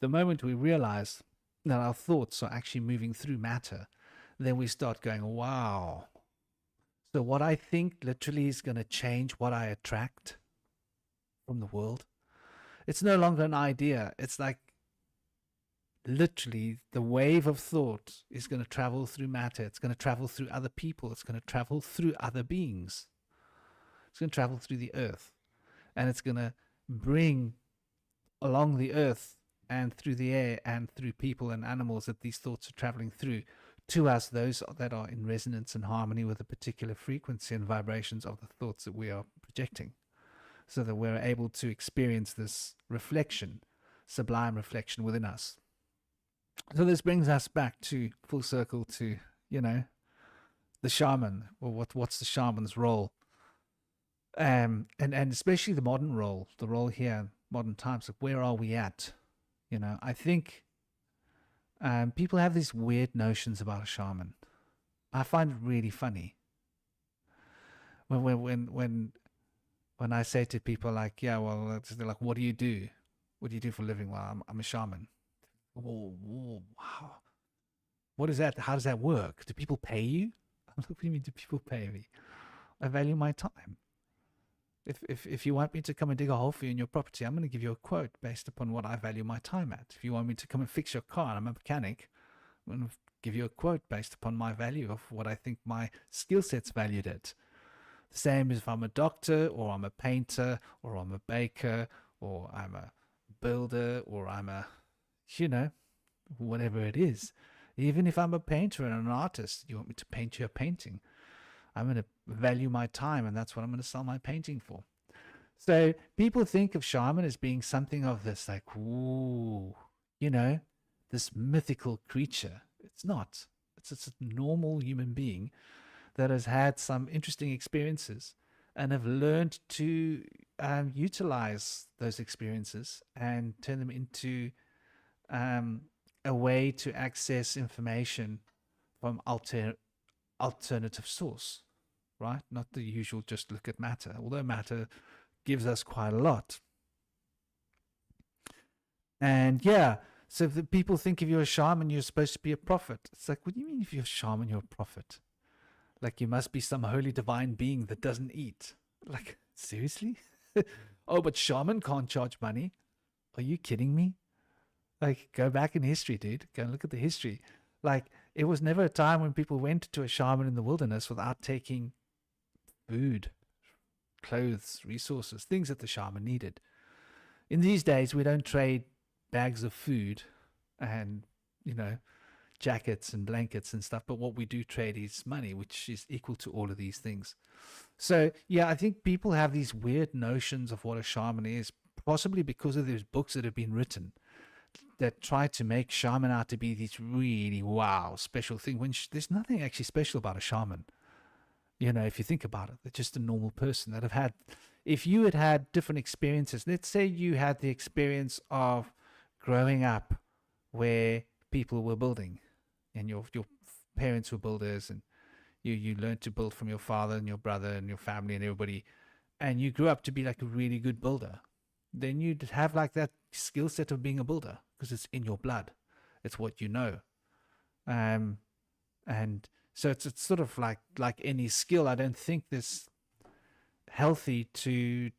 The moment we realize that our thoughts are actually moving through matter, then we start going, wow. So what I think literally is going to change what I attract from the world. It's no longer an idea. It's like literally the wave of thought is going to travel through matter. It's going to travel through other people. It's going to travel through other beings. It's going to travel through the earth, and it's going to bring along the earth and through the air and through people and animals that these thoughts are traveling through to us, those that are in resonance and harmony with a particular frequency and vibrations of the thoughts that we are projecting, so that we're able to experience this reflection, sublime reflection within us. So this brings us back to full circle to, the shaman. Well, what's the shaman's role? And especially the modern role, the role here, modern times, like where are we at? I think people have these weird notions about a shaman. I find it really funny when I say to people like, yeah, well, they're like, what do you do? What do you do for a living? Well, I'm a shaman. Whoa, wow. What is that? How does that work? Do people pay you? What do you mean, do people pay me? I value my time. If you want me to come and dig a hole for you in your property, I'm going to give you a quote based upon what I value my time at. If you want me to come and fix your car, and I'm a mechanic, I'm going to give you a quote based upon my value of what I think my skill set's valued at. The same as if I'm a doctor, or I'm a painter, or I'm a baker, or I'm a builder, or I'm a, whatever it is. Even if I'm a painter and an artist, you want me to paint you a painting, I'm going to value my time, and that's what I'm going to sell my painting for. So people think of shaman as being something of this, like, ooh, this mythical creature. It's not. It's a normal human being that has had some interesting experiences and have learned to utilize those experiences and turn them into a way to access information from alternative source, right? Not the usual just look at matter, although matter gives us quite a lot. And yeah, so if the people think if you're a shaman, you're supposed to be a prophet. It's like, what do you mean if you're a shaman, you're a prophet? Like you must be some holy divine being that doesn't eat. Like, seriously? Oh, but shaman can't charge money? Are you kidding me? Like, go back in history, dude. Go and look at the history. Like, it was never a time when people went to a shaman in the wilderness without taking food, clothes, resources, things that the shaman needed. In these days, we don't trade bags of food and, jackets and blankets and stuff, but what we do trade is money, which is equal to all of these things. So, yeah, I think people have these weird notions of what a shaman is, possibly because of those books that have been written that try to make shaman out to be this really wow special thing, when there's nothing actually special about a shaman. If you think about it, they're just a normal person that have had, if you had different experiences, let's say you had the experience of growing up where people were building, and your parents were builders, and you learned to build from your father and your brother and your family and everybody, and you grew up to be like a really good builder, then you'd have like that skill set of being a builder because it's in your blood. It's what you know. Um, and so it's sort of like any skill. I don't think this healthy to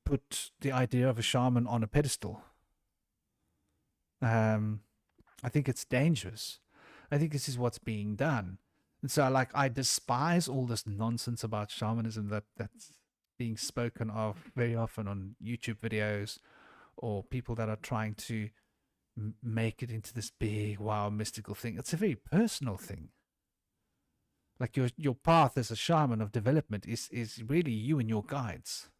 put the idea of a shaman on a pedestal. I think it's dangerous. I think this is what's being done. And so like I despise all this nonsense about shamanism that's being spoken of very often on YouTube videos, or people that are trying to make it into this big wow mystical thing. It's a very personal thing. Like your path as a shaman of development is really you and your guides.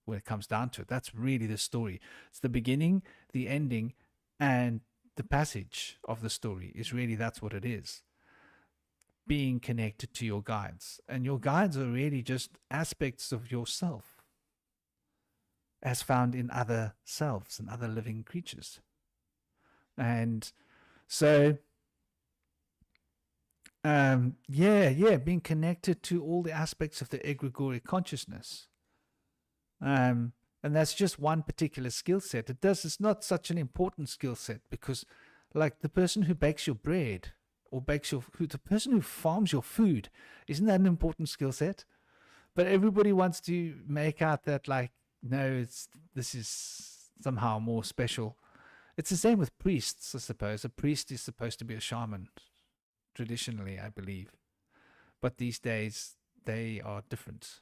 When it comes down to it, that's really the story. It's the beginning, the ending, and the passage of the story is really, that's what it is. Being connected to your guides, and your guides are really just aspects of yourself as found in other selves and other living creatures. And so being connected to all the aspects of the egregoric consciousness. And that's just one particular skill set. It's not such an important skill set, because like the person who bakes your bread or bakes your food, the person who farms your food, isn't that an important skill set? But everybody wants to make out that like, no, this is somehow more special. It's the same with priests, I suppose. A priest is supposed to be a shaman, traditionally, I believe. But these days, they are different,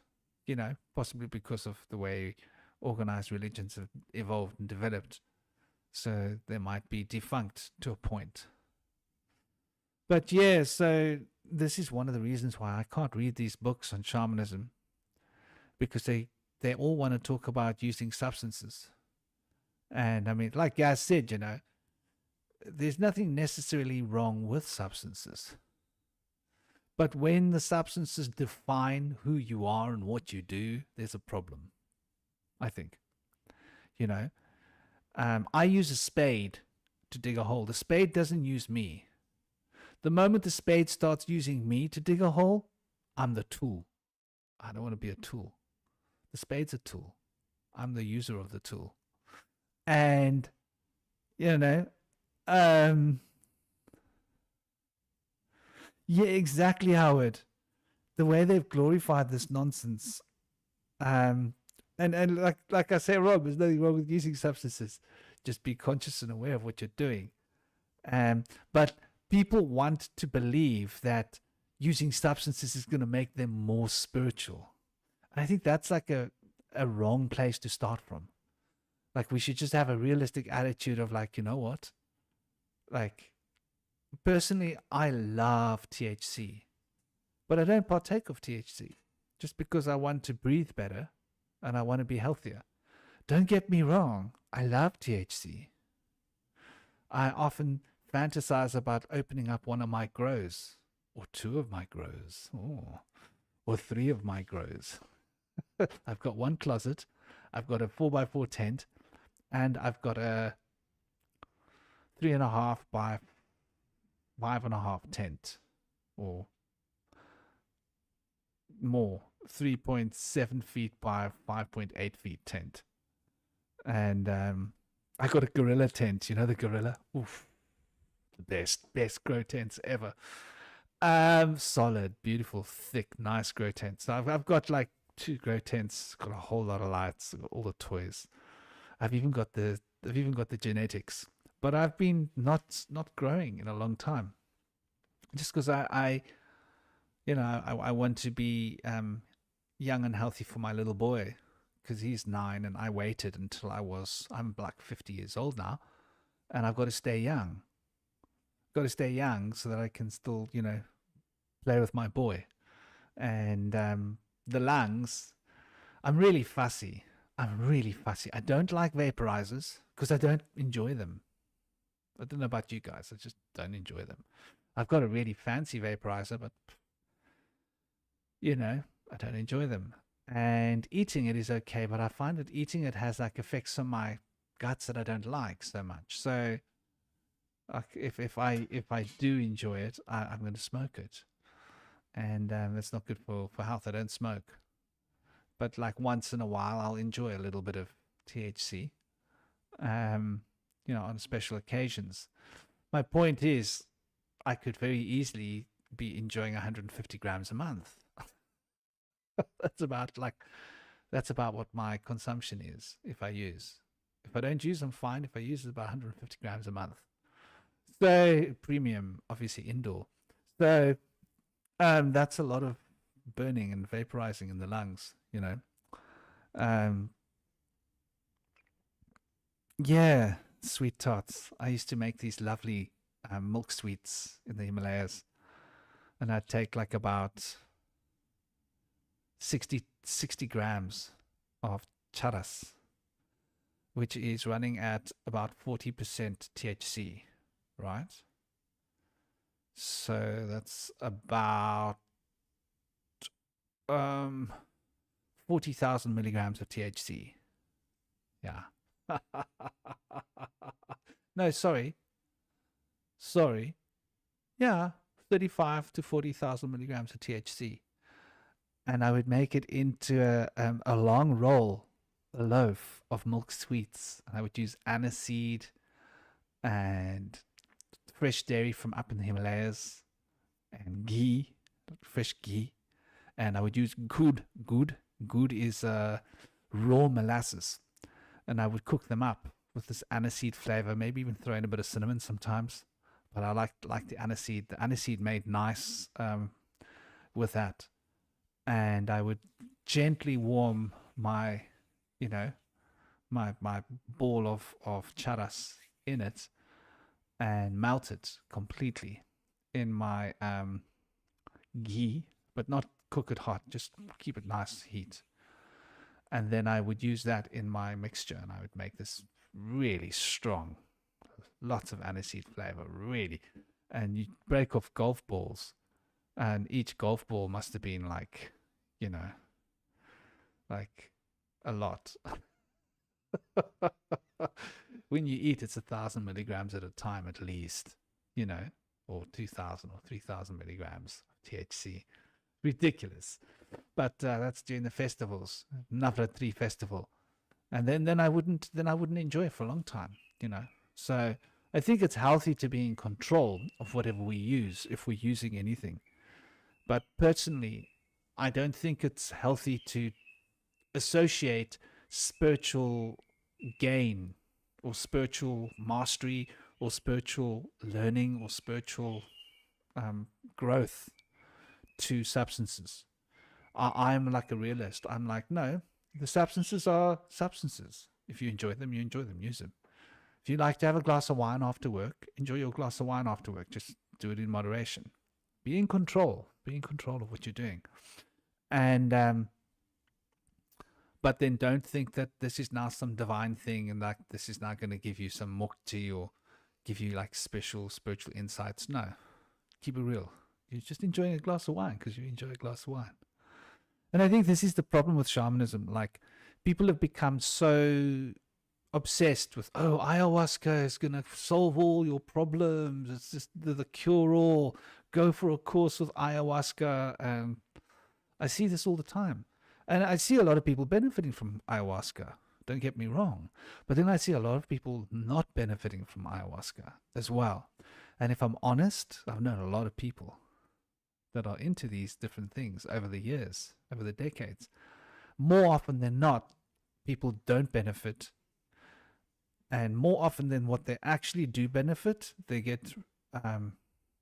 possibly because of the way organized religions have evolved and developed. So they might be defunct to a point. But yeah, so this is one of the reasons why I can't read these books on shamanism, because they all want to talk about using substances. And I mean, like Gaz said, there's nothing necessarily wrong with substances. But when the substances define who you are and what you do, there's a problem, I think. I use a spade to dig a hole. The spade doesn't use me. The moment the spade starts using me to dig a hole, I'm the tool. I don't want to be a tool. The spade's a tool. I'm the user of the tool. And, yeah, exactly, Howard. The way they've glorified this nonsense. And like I say, Rob, there's nothing wrong with using substances. Just be conscious and aware of what you're doing. But people want to believe that using substances is going to make them more spiritual. And I think that's like a wrong place to start from. Like, we should just have a realistic attitude of like, you know what? Like, personally, I love THC, but I don't partake of THC just because I want to breathe better and I want to be healthier. Don't get me wrong. I love THC. I often fantasize about opening up one of my grows, or two of my grows, or three of my grows. I've got one closet, I've got a 4x4 tent, and I've got a 3.5 by 5.5 tent, or more, 3.7 feet by 5.8 feet tent. And I got a gorilla tent, the gorilla. Oof, the best grow tents ever. Solid, beautiful, thick, nice grow tents. So I've got like 2 grow tents, got a whole lot of lights, got all the toys. I've even got the genetics, but I've been not growing in a long time, just because I want to be young and healthy for my little boy, because he's 9, and I waited until I'm like 50 years old now, and I've got to stay young. Got to stay young so that I can still play with my boy. And the lungs, I'm really fussy. I don't like vaporizers because I don't enjoy them. I don't know about you guys. I just don't enjoy them. I've got a really fancy vaporizer, but I don't enjoy them. And eating it is okay, but I find that eating it has like effects on my guts that I don't like so much. So Like if I do enjoy it, I'm going to smoke it, and that's not good for health. I don't smoke, but like once in a while, I'll enjoy a little bit of THC. Um, on special occasions. My point is, I could very easily be enjoying 150 grams a month. that's about like that's about what my consumption is if I use. If I don't use, I'm fine. If I use, it's about 150 grams a month. So premium, obviously indoor. So that's a lot of burning and vaporizing in the lungs. Um, yeah, sweet tarts. I used to make these lovely milk sweets in the Himalayas, and I'd take like about 60 grams of charas, which is running at about 40% THC, right? So that's about um 40,000 milligrams of THC. Yeah. No, sorry. Yeah, 35 to 40,000 milligrams of THC. And I would make it into a long roll, a loaf of milk sweets. And I would use aniseed and fresh dairy from up in the Himalayas and ghee, fresh ghee. And I would use good. Good is raw molasses. And I would cook them up with this aniseed flavor, maybe even throw in a bit of cinnamon sometimes. But I like the aniseed. The aniseed made nice with that. And I would gently warm my, you know, my ball of charas in it and melt it completely in my ghee, but not cook it hot, just keep it nice heat. And then I would use that in my mixture and I would make this really strong, lots of aniseed flavor, really. And you break off golf balls, and each golf ball must have been like, you know, like a lot. When you eat, it's 1,000 milligrams at a time at least, you know, or 2,000 or 3,000 milligrams of THC. Ridiculous. But that's during the festivals, Navratri festival, and then I wouldn't enjoy it for a long time. So I think it's healthy to be in control of whatever we use if we're using anything. But personally, I don't think it's healthy to associate spiritual gain or spiritual mastery or spiritual learning or spiritual um, growth to substances. I'm like a realist. I'm like, no, the substances are substances. If you enjoy them, you enjoy them, use them. If you like to have a glass of wine after work, enjoy your glass of wine after work. Just do it in moderation. Be in control. Be in control of what you're doing. And but then don't think that this is now some divine thing and like this is now going to give you some mukti or give you like special spiritual insights. No, keep it real. You're just enjoying a glass of wine because you enjoy a glass of wine. And I think this is the problem with shamanism. Like, people have become so obsessed with, oh, ayahuasca is going to solve all your problems. It's just the cure all. Go for a course with ayahuasca. I see this all the time. And I see a lot of people benefiting from ayahuasca. Don't get me wrong. But then I see a lot of people not benefiting from ayahuasca as well. And if I'm honest, I've known a lot of people that are into these different things over the years, over the decades. More often than not, people don't benefit. And more often than what they actually do benefit, they get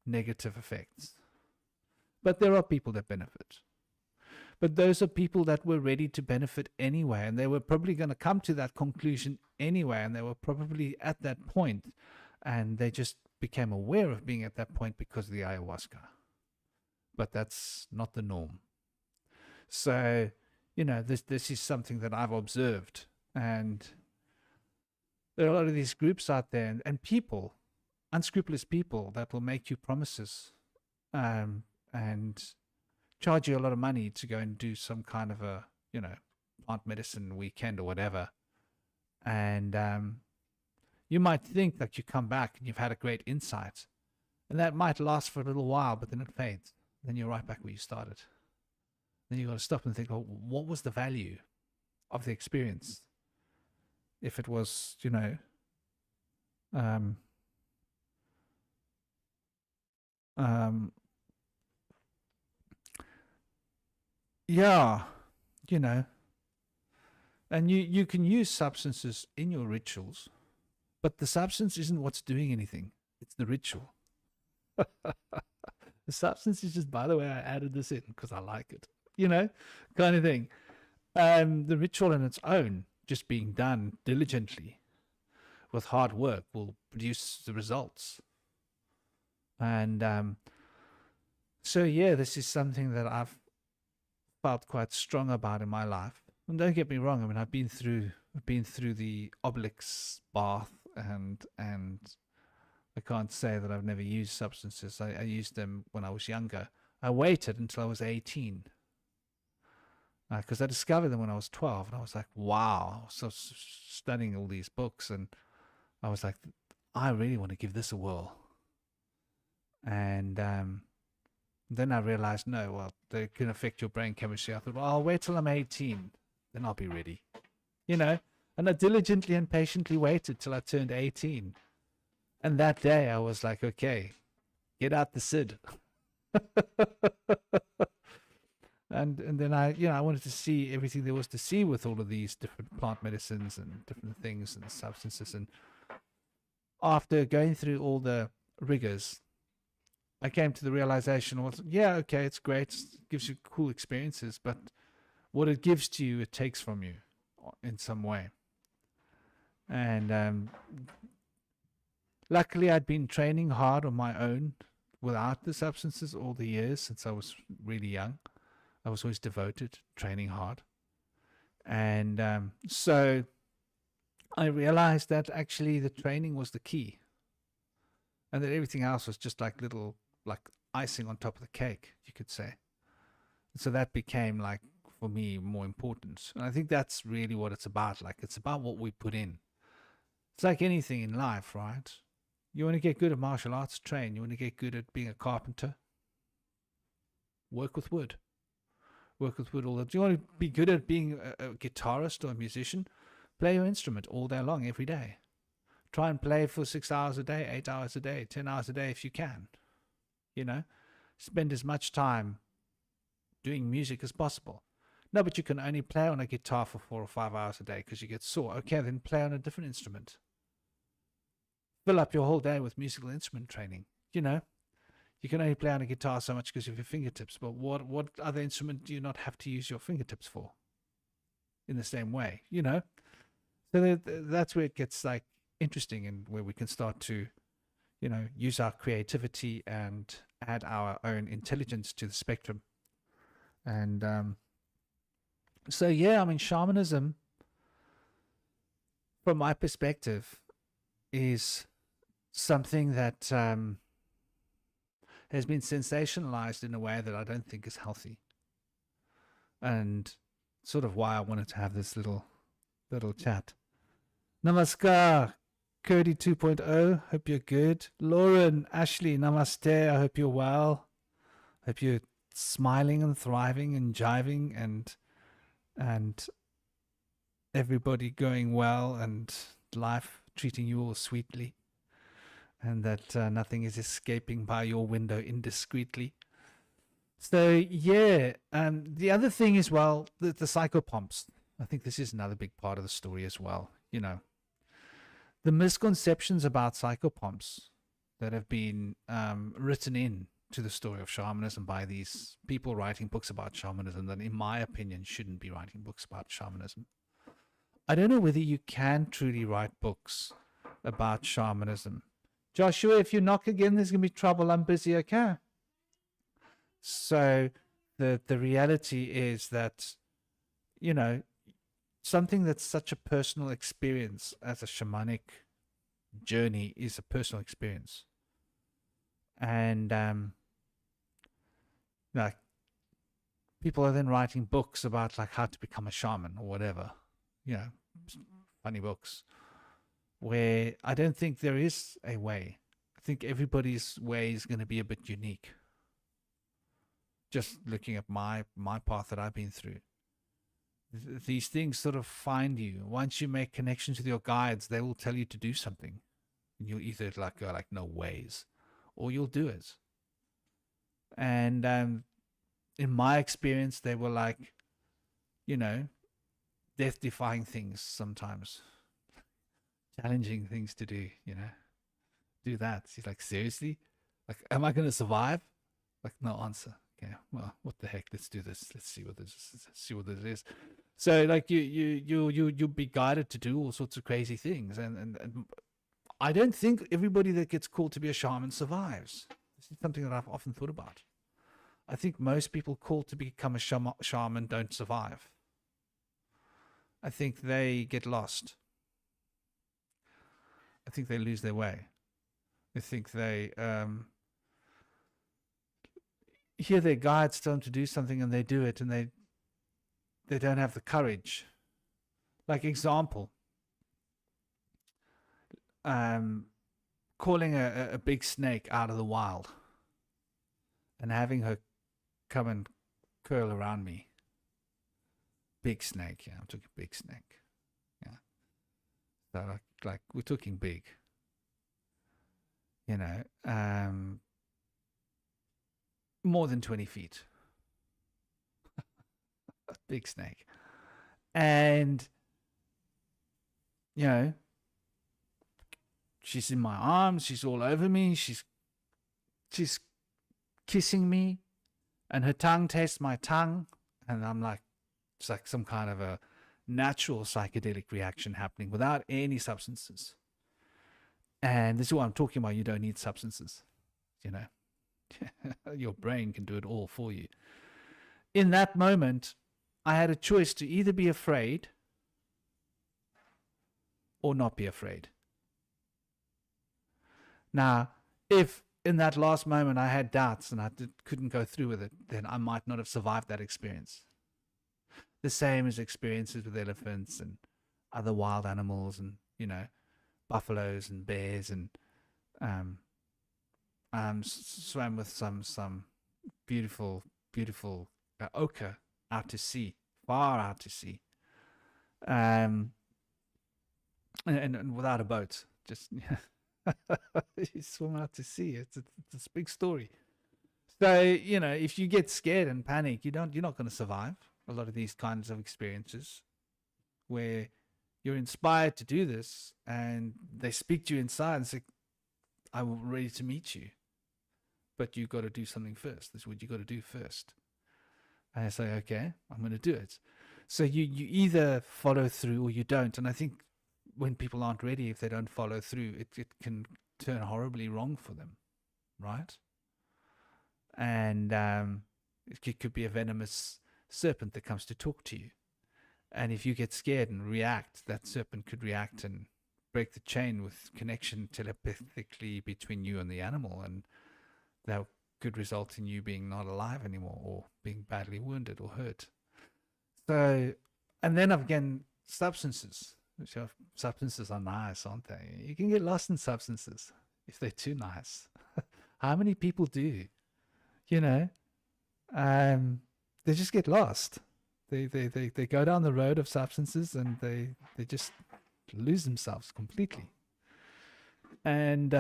negative effects. But there are people that benefit. But those are people that were ready to benefit anyway, and they were probably going to come to that conclusion anyway, and they were probably at that point, and they just became aware of being at that point because of the ayahuasca. But that's not the norm. So, this is something that I've observed, and there are a lot of these groups out there, and people, unscrupulous people, that will make you promises, and charge you a lot of money to go and do some kind of a, plant medicine weekend or whatever. And You might think that you come back and you've had a great insight, and that might last for a little while, but then it fades. Then you're right back where you started. Then you got to stop and think, well, what was the value of the experience? If it was, um, yeah, you know, and you can use substances in your rituals, but the substance isn't what's doing anything. It's the ritual. The substance is just, by the way, I added this in because I like it, kind of thing. The ritual on its own, just being done diligently with hard work, will produce the results. And so, yeah, this is something that I've felt quite strong about in my life. And don't get me wrong, I mean, I've been through the Obelix bath, and I can't say that I've never used substances. I used them when I was younger. I waited until I was 18 because I discovered them when I was 12, and I was like, wow. So studying all these books, and I was like, I really want to give this a whirl. And then I realized, no, well, they can affect your brain chemistry. I thought, well, I'll wait till I'm 18, then I'll be ready, And I diligently and patiently waited till I turned 18. And that day I was like, okay, get out the SID. and then I wanted to see everything there was to see with all of these different plant medicines and different things and substances. And after going through all the rigors, I came to the realization, well, yeah, okay, it's great. It gives you cool experiences, but what it gives to you, it takes from you in some way. And luckily, I'd been training hard on my own without the substances all the years since I was really young. I was always devoted, training hard. And so I realized that actually the training was the key, and that everything else was just like little, like icing on top of the cake, you could say. So that became, like, for me, more important. And I think that's really what it's about. Like, it's about what we put in. It's like anything in life, right? You want to get good at martial arts, train. You want to get good at being a carpenter, work with wood. Work with wood all the time. Do you want to be good at being a guitarist or a musician? Play your instrument all day long, every day. Try and play for 6 hours a day, 8 hours a day, 10 hours a day if you can. Spend as much time doing music as possible. No, but you can only play on a guitar for 4 or 5 hours a day because you get sore. Okay, then play on a different instrument. Fill up your whole day with musical instrument training. You can only play on a guitar so much because of your fingertips, but what other instrument do you not have to use your fingertips for in the same way, So that's where it gets, like, interesting, and where we can start to, use our creativity and add our own intelligence to the spectrum. And so, yeah, I mean, shamanism, from my perspective, is something that has been sensationalized in a way that I don't think is healthy. And sort of why I wanted to have this little chat. Namaskar, Cody 2.0. Hope you're good. Lauren, Ashley, namaste. I hope you're well. Hope you're smiling and thriving and jiving and everybody going well and life treating you all sweetly, and that nothing is escaping by your window indiscreetly. So, yeah, the other thing is, well, the psychopomps. I think this is another big part of the story as well. The misconceptions about psychopomps that have been written in to the story of shamanism by these people writing books about shamanism that, in my opinion, shouldn't be writing books about shamanism. I don't know whether you can truly write books about shamanism. Joshua, if you knock again, there's going to be trouble. I'm busy, okay? So the reality is that, something that's such a personal experience as a shamanic journey is a personal experience. And like, people are then writing books about, like, how to become a shaman or whatever, funny books. where I don't think there is a way. I think everybody's way is going to be a bit unique. Just looking at my path that I've been through, these things sort of find you. Once you make connections with your guides, they will tell you to do something, and you'll either like go like no ways, or you'll do it. And in my experience, they were like, you know, death-defying things sometimes, challenging things to do. You know, do that. She's like, seriously, like, am I going to survive? Like, no answer. Okay, well, what the heck? Let's do this. Let's see what this is. So, like, you'll be guided to do all sorts of crazy things, and I don't think everybody that gets called to be a shaman survives. This is something that I've often thought about. I think most people called to become a shaman don't survive. I think they get lost. I think they lose their way. I think they hear their guides tell them to do something and they do it, and they don't have the courage. Like example, calling a big snake out of the wild and having her come and curl around me. Big snake, yeah, I'm talking big snake. Yeah. So like we're talking big. You know, more than 20 feet. Big snake. And, you know, she's in my arms, she's all over me, she's kissing me, and her tongue tastes my tongue, and I'm like, it's like some kind of a natural psychedelic reaction happening without any substances. And this is what I'm talking about. You don't need substances, you know. Your brain can do it all for you. In that moment, I had a choice to either be afraid or not be afraid. Now, if in that last moment I had doubts and I couldn't go through with it, then I might not have survived that experience. The same as experiences with elephants and other wild animals, and, you know, buffaloes and bears, and swam with some beautiful ochre out to sea, far out to sea, and without a boat, just you swim out to sea. It's a big story. So, you know, if you get scared and panic, you're not going to survive a lot of these kinds of experiences where you're inspired to do this and they speak to you inside and say, I'm ready to meet you, but you got to do something first. This is what you got to do first. And I say, okay, I'm going to do it. So you either follow through or you don't. And I think when people aren't ready, if they don't follow through, it can turn horribly wrong for them, right? And it could be a venomous serpent that comes to talk to you. And if you get scared and react, that serpent could react and break the chain with connection telepathically between you and the animal. And that could result in you being not alive anymore or being badly wounded or hurt. So, and then again, substances. Substances are nice, aren't they? You can get lost in substances if they're too nice. How many people do? You know, they just get lost. They go down the road of substances and they just lose themselves completely. And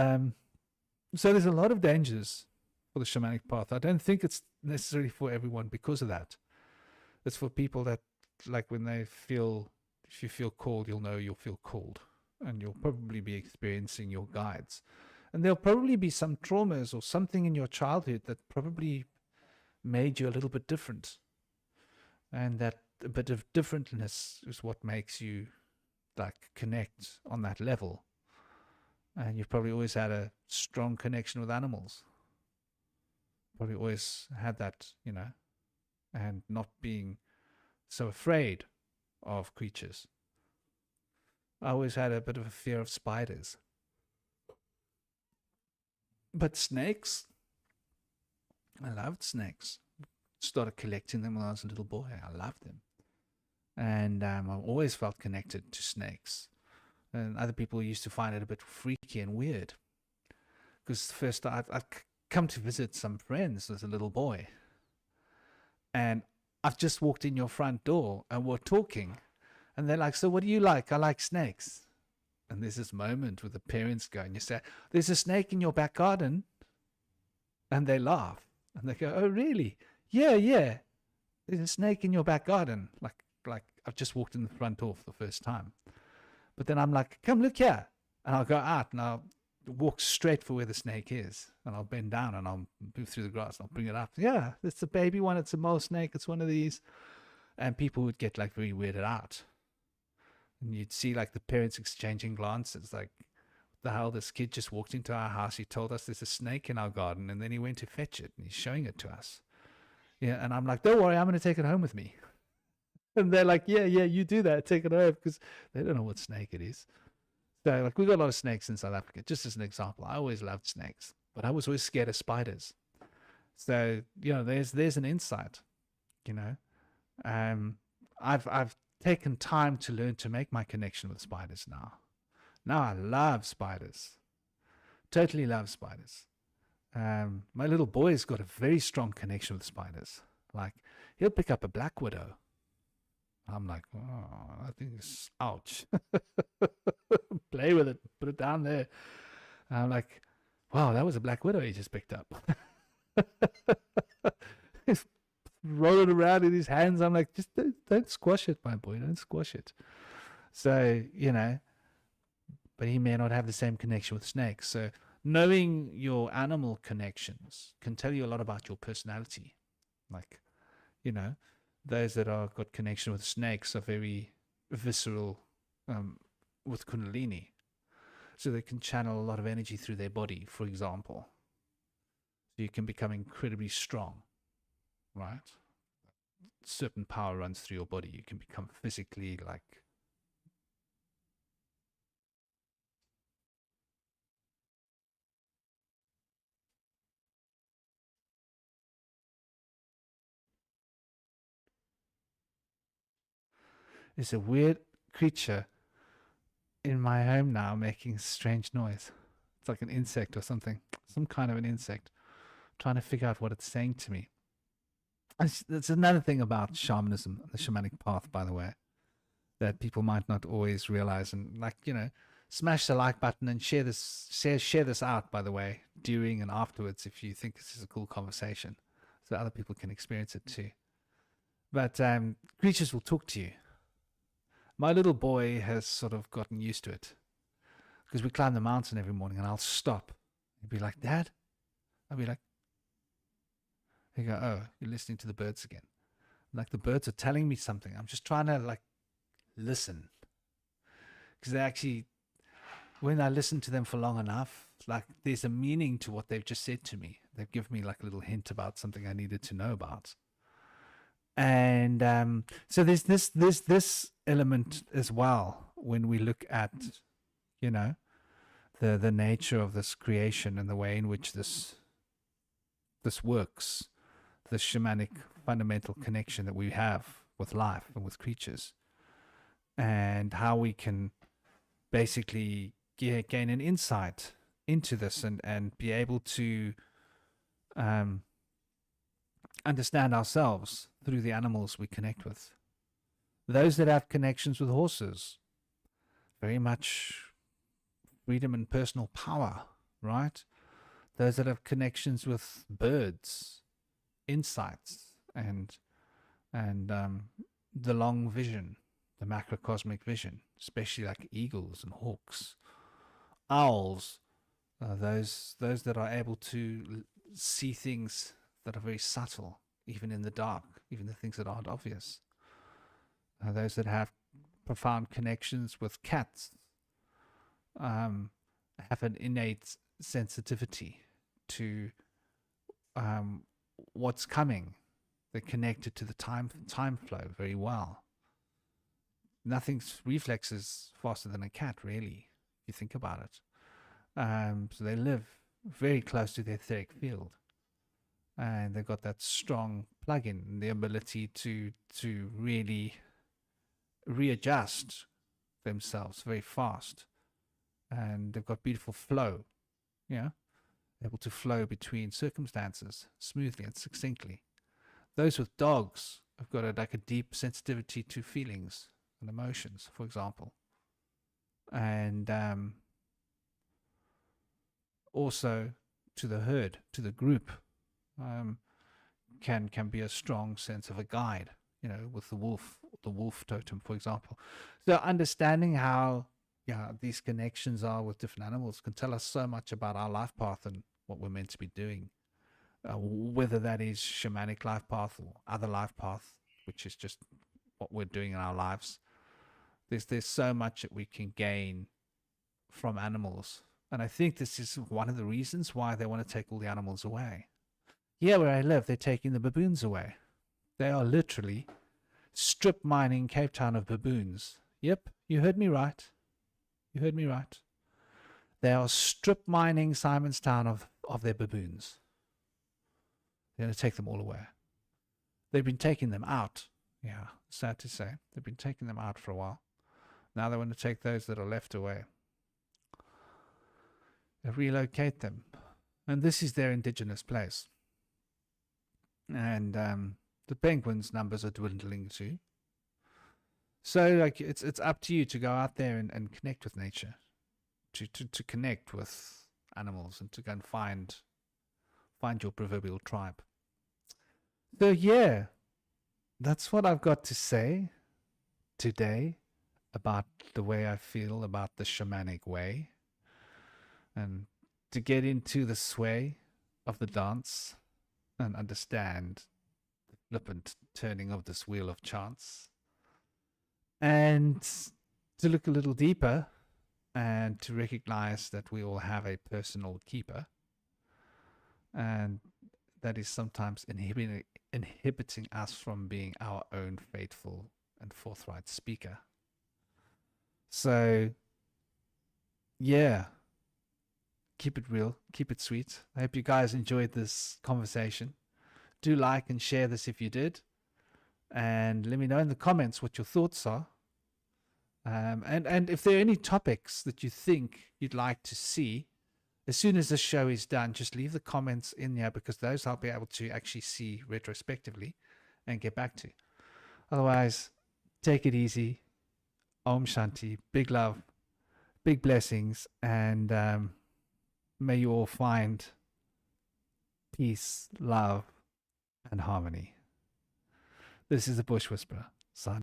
so there's a lot of dangers for the shamanic path. I don't think it's necessarily for everyone because of that. It's for people that, like, when they feel, if you feel called, you'll know you'll feel called, and you'll probably be experiencing your guides. And there'll probably be some traumas or something in your childhood that probably made you a little bit different. And that a bit of differentness is what makes you, like, connect on that level. And you've probably always had a strong connection with animals. Probably always had that, you know, and not being so afraid of creatures. I always had a bit of a fear of spiders. But snakes, I loved snakes. Started collecting them when I was a little boy. I loved them. And I've always felt connected to snakes. And other people used to find it a bit freaky and weird. Because first I'd come to visit some friends as a little boy, and I've just walked in your front door and we're talking, and they're like, "So what do you like?" "I like snakes." And there's this moment with the parents go, and you say, "There's a snake in your back garden," and they laugh and they go, "Oh, really?" "Yeah, yeah. There's a snake in your back garden." Like I've just walked in the front door for the first time. But then I'm like, "Come look here," and I'll go out and I'll walk straight for where the snake is, and I'll bend down and I'll move through the grass and I'll bring it up. "Yeah, it's a baby one. It's a mole snake. It's one of these." And people would get like very weirded out, and you'd see like the parents exchanging glances, like, "The hell, this kid just walked into our house. He told us there's a snake in our garden, and then he went to fetch it and he's showing it to us." Yeah, and I'm like, "Don't worry, I'm going to take it home with me." And they're like, "Yeah, yeah, you do that. Take it home," because they don't know what snake it is. So, like, we got a lot of snakes in South Africa. Just as an example, I always loved snakes, but I was always scared of spiders. So, there's an insight. You know, I've taken time to learn to make my connection with spiders now. Now I love spiders. Totally love spiders. My little boy's got a very strong connection with spiders. Like, he'll pick up a black widow. I'm like, "Oh, I think it's ouch." Play with it, put it down there. And I'm like, "Wow, that was a black widow he just picked up." He's rolling around in his hands. I'm like, "Just don't squash it, my boy. Don't squash it." So, but he may not have the same connection with snakes. So knowing your animal connections can tell you a lot about your personality. Like, those that are got connection with snakes are very visceral, with kundalini. So they can channel a lot of energy through their body, for example. So you can become incredibly strong, right? Certain power runs through your body. You can become physically like... There's a weird creature in my home now making strange noise. It's like an insect or something, some kind of an insect, trying to figure out what it's saying to me. That's another thing about shamanism, the shamanic path, by the way, that people might not always realize. And smash the like button and share this out, by the way, during and afterwards, if you think this is a cool conversation, so other people can experience it too. But creatures will talk to you. My little boy has sort of gotten used to it, because we climb the mountain every morning and I'll stop. He'd be like, "Dad?" I'll be like, he'd go, "Oh, you're listening to the birds again." Like, the birds are telling me something. I'm just trying to like listen. Because they actually, when I listen to them for long enough, like, there's a meaning to what they've just said to me. They've given me like a little hint about something I needed to know about. And so there's this element as well when we look at, the nature of this creation and the way in which this works, the shamanic fundamental connection that we have with life and with creatures, and how we can basically gain an insight into this and be able to understand ourselves through the animals we connect with. Those that have connections with horses, very much freedom and personal power, right? Those that have connections with birds, insights, and the long vision, the macrocosmic vision, especially like eagles and hawks, owls, those that are able to see things that are very subtle, even in the dark, even the things that aren't obvious. Those that have profound connections with cats have an innate sensitivity to what's coming. They're connected to the time flow very well. Nothing's reflexes faster than a cat, really, if you think about it. So they live very close to the etheric field, and they've got that strong plug-in, the ability to really readjust themselves very fast, and they've got beautiful flow. Yeah, able to flow between circumstances smoothly and succinctly. Those with dogs have got like a deep sensitivity to feelings and emotions, for example, and also to the herd, to the group. Um, can be a strong sense of a guide, with the wolf totem, for example. So understanding how these connections are with different animals can tell us so much about our life path and what we're meant to be doing, whether that is shamanic life path or other life path, which is just what we're doing in our lives. There's so much that we can gain from animals, and I think this is one of the reasons why they want to take all the animals away. Here where I live, they're taking the baboons away. They are literally strip mining Cape Town of baboons. Yep, you heard me right. You heard me right. They are strip mining Simonstown of their baboons. They're going to take them all away. They've been taking them out. Yeah, sad to say. They've been taking them out for a while. Now they want to take those that are left away. They relocate them. And this is their indigenous place. And the penguins' numbers are dwindling too. So like it's up to you to go out there and connect with nature, to connect with animals, and to go and find your proverbial tribe. So yeah, that's what I've got to say today about the way I feel about the shamanic way, and to get into the sway of the dance and understand the flippant turning of this wheel of chance, and to look a little deeper and to recognize that we all have a personal keeper, and that is sometimes inhibiting us from being our own faithful and forthright speaker. So yeah, keep it real, keep it sweet. I hope you guys enjoyed this conversation. Do like and share this if you did, and let me know in the comments what your thoughts are. And if there are any topics that you think you'd like to see, as soon as the show is done, just leave the comments in there, because those I'll be able to actually see retrospectively and get back to. Otherwise, take it easy. Om Shanti. Big love, big blessings, and may you all find peace, love, and harmony. This is the Bush Whisperer. Signing